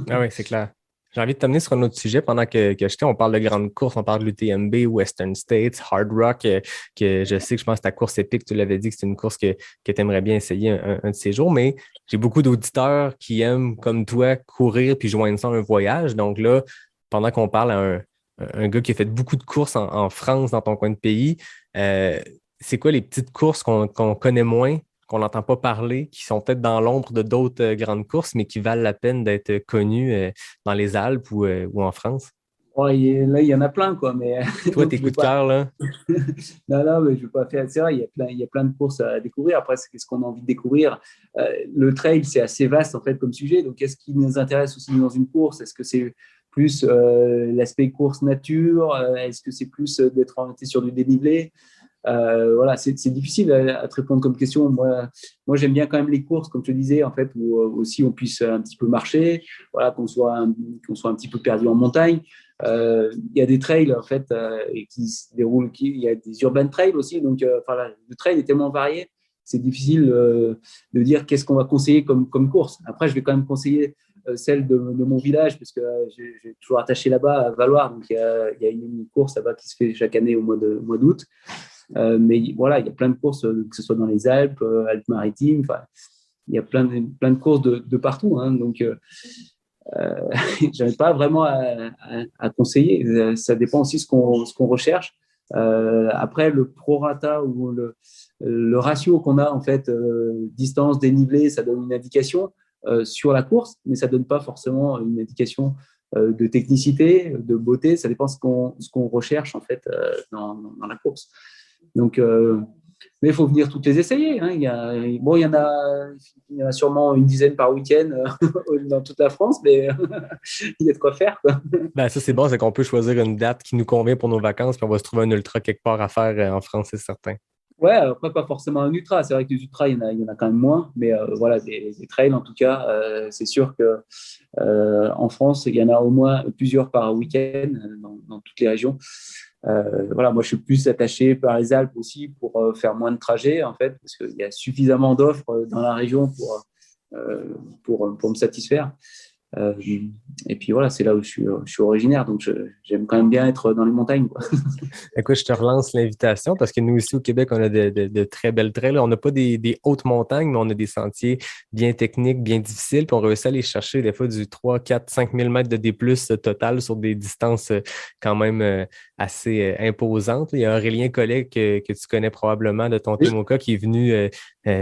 Ah oui, c'est clair. J'ai envie de t'amener sur un autre sujet pendant que on parle de grandes courses, on parle de l'UTMB, Western States, Hard Rock, que je sais que je pense que ta course épique, tu l'avais dit que c'est une course que tu aimerais bien essayer un de ces jours, mais j'ai beaucoup d'auditeurs qui aiment, comme toi, courir puis joindre ça à un voyage. Donc là, pendant qu'on parle à un gars qui a fait beaucoup de courses en France, dans ton coin de pays, c'est quoi les petites courses qu'on connaît moins, qu'on n'entend pas parler, qui sont peut-être dans l'ombre de d'autres grandes courses, mais qui valent la peine d'être connues dans les Alpes ou en France? Ouais, là, il y en a plein, quoi. Mais, toi, tes coups de cœur, là? Non, mais je ne veux pas faire. C'est vrai, il y a plein de courses à découvrir. Après, c'est ce qu'on a envie de découvrir. Le trail, c'est assez vaste, en fait, comme sujet. Donc, qu'est-ce qui nous intéresse aussi dans une course? Est-ce que c'est plus l'aspect course nature? Est-ce que c'est plus d'être orienté sur du dénivelé? Voilà, c'est difficile à te répondre comme question. Moi, j'aime bien quand même les courses, comme je te disais, en fait, où aussi on puisse un petit peu marcher, voilà, qu'on soit un petit peu perdu en montagne. Il y a des trails, en fait, qui se déroulent, il y a des urban trails aussi. Donc, le trail est tellement varié, c'est difficile de dire qu'est-ce qu'on va conseiller comme course. Après, je vais quand même conseiller celle de mon village, parce que j'ai toujours attaché là-bas à Valoir. Donc, il y a une course là-bas qui se fait chaque année au mois d'août. Mais voilà, il y a plein de courses, que ce soit dans les Alpes, Alpes-Maritimes, il y a plein de courses de partout. Hein, donc, je n'arrive pas vraiment à conseiller. Ça dépend aussi de ce qu'on recherche. Après, le prorata ou le ratio qu'on a, en fait, distance, dénivelé, ça donne une indication sur la course, mais ça ne donne pas forcément une indication de technicité, de beauté. Ça dépend de ce qu'on recherche, en fait, dans la course. Donc, mais il faut venir toutes les essayer. Hein. Il y en a sûrement une dizaine par week-end dans toute la France, mais il y a de quoi faire, quoi. Ben, ça, c'est bon, c'est qu'on peut choisir une date qui nous convient pour nos vacances, puis on va se trouver un ultra quelque part à faire en France, c'est certain. Ouais, après, pas forcément un ultra. C'est vrai que les ultras, il y en a quand même moins, mais voilà, des trails, en tout cas, c'est sûr que en France, il y en a au moins plusieurs par week-end dans toutes les régions. Voilà, moi, je suis plus attaché par les Alpes aussi pour faire moins de trajets, en fait, parce qu'il y a suffisamment d'offres dans la région pour me satisfaire. Et puis voilà, c'est là où je suis originaire, donc j'aime quand même bien être dans les montagnes, quoi. Écoute, je te relance l'invitation parce que nous, ici au Québec, on a de très belles trails. On n'a pas des hautes montagnes, mais on a des sentiers bien techniques, bien difficiles. Puis on réussit à aller chercher des fois du 3, 4, 5 000 mètres de D+, total sur des distances quand même assez imposantes. Il y a Aurélien Collet que tu connais probablement de ton Témoca qui est venu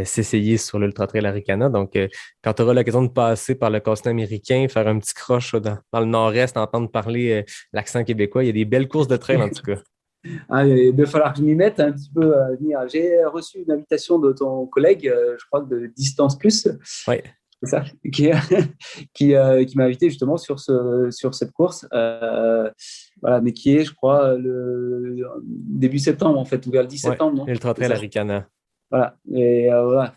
s'essayer sur l'Ultra Trail Arikana. Donc, quand tu auras l'occasion de passer par le continent américain, faire un petit croche dans le nord-est, entendre parler l'accent québécois, il y a des belles courses de trail en tout cas. Ah, il va falloir que je m'y mette un petit peu à venir. J'ai reçu une invitation de ton collègue, je crois, de Distance Plus. Oui. C'est ça, qui m'a invité justement sur cette course. Voilà, mais qui est, je crois, le début septembre, en fait, ou vers le 10 septembre. Non, Ultra Trail Arikana. Voilà, et voilà,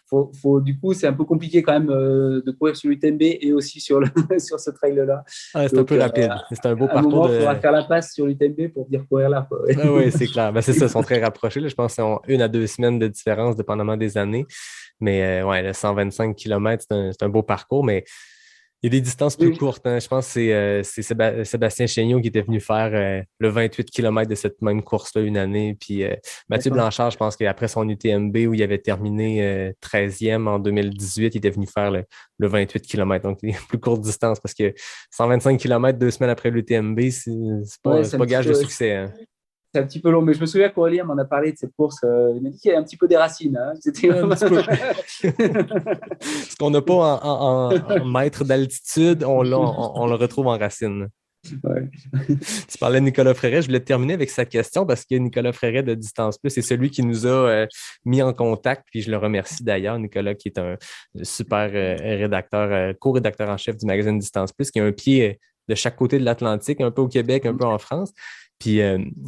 du coup, c'est un peu compliqué quand même de courir sur l'UTMB et aussi sur ce trail-là. Ah, c'est un peu rapide. C'est un beau parcours. Il faudra faire la passe sur l'UTMB pour venir courir là. Oui, c'est clair. Ben, c'est ça, ils sont très rapprochés. Là. Je pense qu'ils ont 1 à 2 semaines de différence, dépendamment des années. Mais ouais, le 125 km, c'est un beau parcours, mais il y a des distances plus courtes. Hein. Je pense que c'est Sébastien Chéniaud qui était venu faire le 28 km de cette même course-là une année. Puis Mathieu Blanchard, je pense qu'après son UTMB où il avait terminé 13e en 2018, il était venu faire le 28 km. Donc, les plus courtes distances parce que 125 km 2 semaines après l'UTMB, c'est pas gage de succès. Hein. C'est un petit peu long, mais je me souviens qu'Aurélien m'en a parlé de cette course. Il m'a dit qu'il y avait un petit peu des racines. Hein. C'était un petit peu. Ce qu'on n'a pas en mètres d'altitude, on le retrouve en racines. Ouais. Tu parlais de Nicolas Fréret. Je voulais terminer avec sa question parce que Nicolas Fréret de Distance Plus, c'est celui qui nous a mis en contact. Puis je le remercie d'ailleurs, Nicolas, qui est un super rédacteur, co-rédacteur en chef du magazine Distance Plus, qui a un pied de chaque côté de l'Atlantique, un peu au Québec, un peu en France. Puis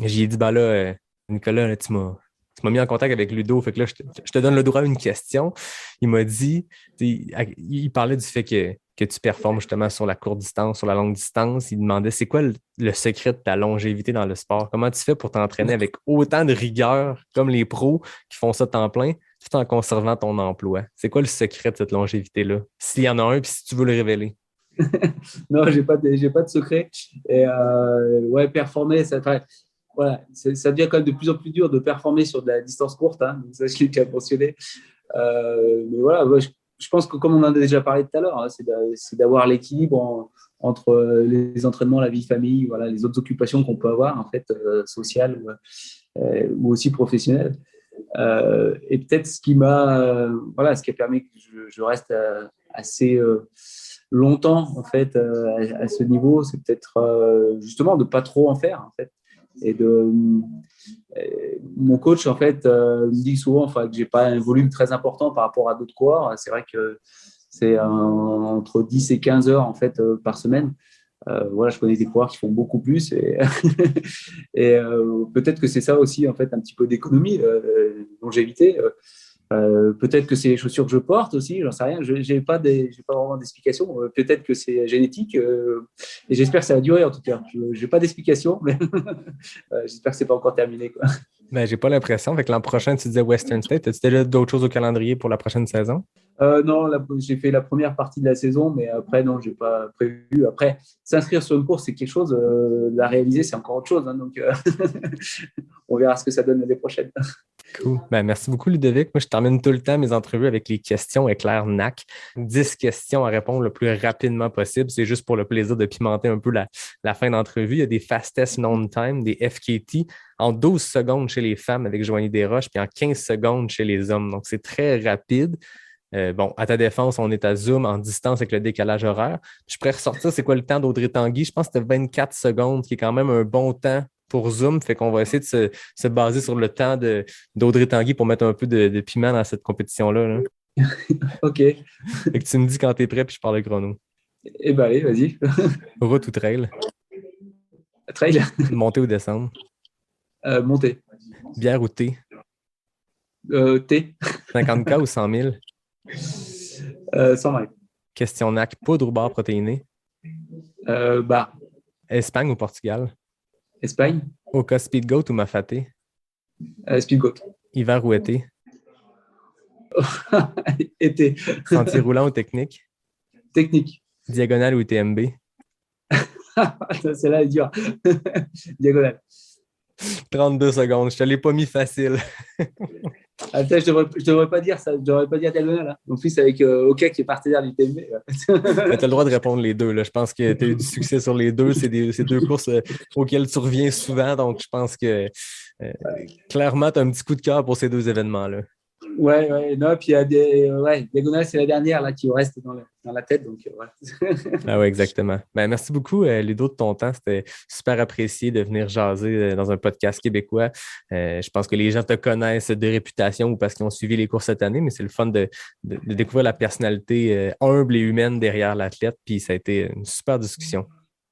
j'ai dit, ben là, Nicolas, là, tu m'as mis en contact avec Ludo. Fait que là, je te donne le droit à une question. Il m'a dit, il parlait du fait que tu performes justement sur la courte distance, sur la longue distance. Il demandait, c'est quoi le secret de ta longévité dans le sport? Comment tu fais pour t'entraîner avec autant de rigueur comme les pros qui font ça temps plein, tout en conservant ton emploi? C'est quoi le secret de cette longévité-là? S'il y en a un, puis si tu veux le révéler. Non, j'ai pas de secret. Et performer, voilà, ça devient quand même de plus en plus dur de performer sur de la distance courte. Hein, donc ça, je l'ai déjà mentionné. Mais voilà, je pense que comme on en a déjà parlé tout à l'heure, hein, c'est d'avoir l'équilibre entre les entraînements, la vie de famille, voilà, les autres occupations qu'on peut avoir, en fait, sociales ou aussi professionnelles. Et peut-être ce qui a permis que je reste assez longtemps, en fait, à ce niveau, c'est peut-être justement de ne pas trop en faire, en fait. Mon coach, en fait, me dit souvent que je n'ai pas un volume très important par rapport à d'autres coureurs. C'est vrai que c'est entre 10 et 15 heures, en fait, par semaine. Voilà, je connais des coureurs qui font beaucoup plus et peut-être que c'est ça aussi, en fait, un petit peu d'économie, longévité. Peut-être que c'est les chaussures que je porte aussi, j'en sais rien. Je n'ai pas vraiment d'explication. Peut-être que c'est génétique et j'espère que ça va durer en tout cas. Je n'ai pas d'explication, mais j'espère que ce n'est pas encore terminé, quoi. Ben, j'ai pas l'impression. Fait que l'an prochain, tu disais Western State. As-tu déjà d'autres choses au calendrier pour la prochaine saison? Non, j'ai fait la première partie de la saison, mais après, non, je n'ai pas prévu. Après, s'inscrire sur une course, c'est quelque chose. La réaliser, c'est encore autre chose. Hein, donc, on verra ce que ça donne l'année prochaine. Cool. Ben, merci beaucoup, Ludovic. Moi, je termine tout le temps mes entrevues avec les questions éclair NAC. 10 questions à répondre le plus rapidement possible. C'est juste pour le plaisir de pimenter un peu la fin d'entrevue. Il y a des fastest known time, des FKT, en 12 secondes chez les femmes avec Joanie Desroches, puis en 15 secondes chez les hommes. Donc, c'est très rapide. À ta défense, on est à Zoom en distance avec le décalage horaire. Je pourrais ressortir, c'est quoi le temps d'Audrey Tanguy? Je pense que c'était 24 secondes, qui est quand même un bon temps pour Zoom. Fait qu'on va essayer de se baser sur le temps d'Audrey Tanguy pour mettre un peu de piment dans cette compétition-là. Là. OK. Fait que tu me dis quand tu es prêt, puis je parle le chrono. Eh bien, allez, vas-y. Route ou trail? Trail. Monter ou descendre? Monter. Bière ou thé? Thé. 50K ou 100 000? 120. Question NAC, poudre ou barre protéinée? Bar. Espagne ou Portugal? Espagne. Oka Speedgoat ou Mafaté? Speedgoat. Hiver ou été? Été. Sentier roulant ou technique? Technique. Diagonale ou UTMB? Celle-là est dure. Diagonale. 32 secondes, je te l'ai pas mis facile. Attends, je devrais pas dire ça, je devrais pas dire diagonale. Hein. En plus, avec Oka qui est partenaire du TMB. Tu as le droit de répondre les deux. Là. Je pense que tu as eu du succès sur les deux. C'est deux courses auxquelles tu reviens souvent. Donc, je pense que clairement, tu as un petit coup de cœur pour ces deux événements-là. Ouais. Non, puis il y a diagonale, c'est la dernière là, qui reste dans la tête. Donc, ouais. Ah oui, exactement. Ben, merci beaucoup, Ludo, de ton temps. C'était super apprécié de venir jaser dans un podcast québécois. Je pense que les gens te connaissent de réputation ou parce qu'ils ont suivi les courses cette année, mais c'est le fun de découvrir la personnalité humble et humaine derrière l'athlète. Puis ça a été une super discussion.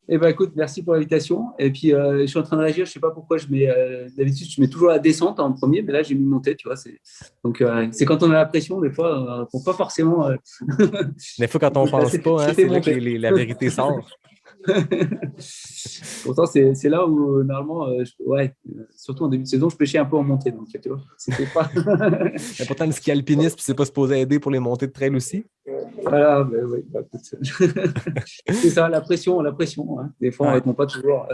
Eh ben, écoute, merci pour l'invitation. Et puis, je suis en train de réagir. Je ne sais pas pourquoi d'habitude, je mets toujours la descente en premier, mais là, j'ai mis montée, tu vois. Donc, c'est quand on a la pression, des fois, on ne peut pas forcément. Des fois, quand on ne pense pas, c'est là que la vérité sort. Pourtant, c'est là où, normalement, surtout en début de saison, je pêchais un peu en montée. Donc, tu vois, c'était pas. Mais pourtant, le ski alpiniste, c'est pas supposé aider pour les montées de trail aussi? Voilà, oui. C'est ça, la pression. Hein. Des fois, on ne répond pas toujours.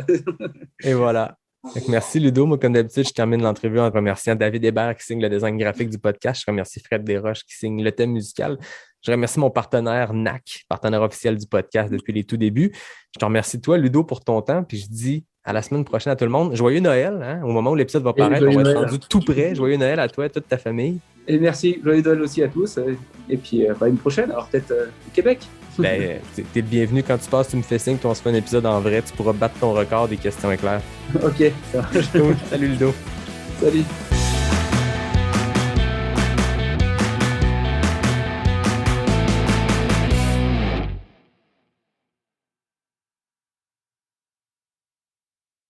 Et voilà. Donc, merci Ludo. Moi, comme d'habitude, je termine l'entrevue en remerciant David Hébert qui signe le design graphique du podcast. Je remercie Fred Desroches qui signe le thème musical. Je remercie mon partenaire NAC, partenaire officiel du podcast depuis les tout débuts. Je te remercie toi, Ludo, pour ton temps. Puis je dis à la semaine prochaine à tout le monde. Joyeux Noël. Hein? Au moment où l'épisode va paraître, on va être rendu tout près. Joyeux Noël à toi et à toute ta famille. Et merci. Joyeux Noël aussi à tous. Et puis, une prochaine. Alors peut-être au Québec. Ben, t'es le bienvenu. Quand tu passes, tu me fais signe qu'on se fait un épisode en vrai. Tu pourras battre ton record des questions éclairs. OK. Ça marche. Salut Ludo. Salut.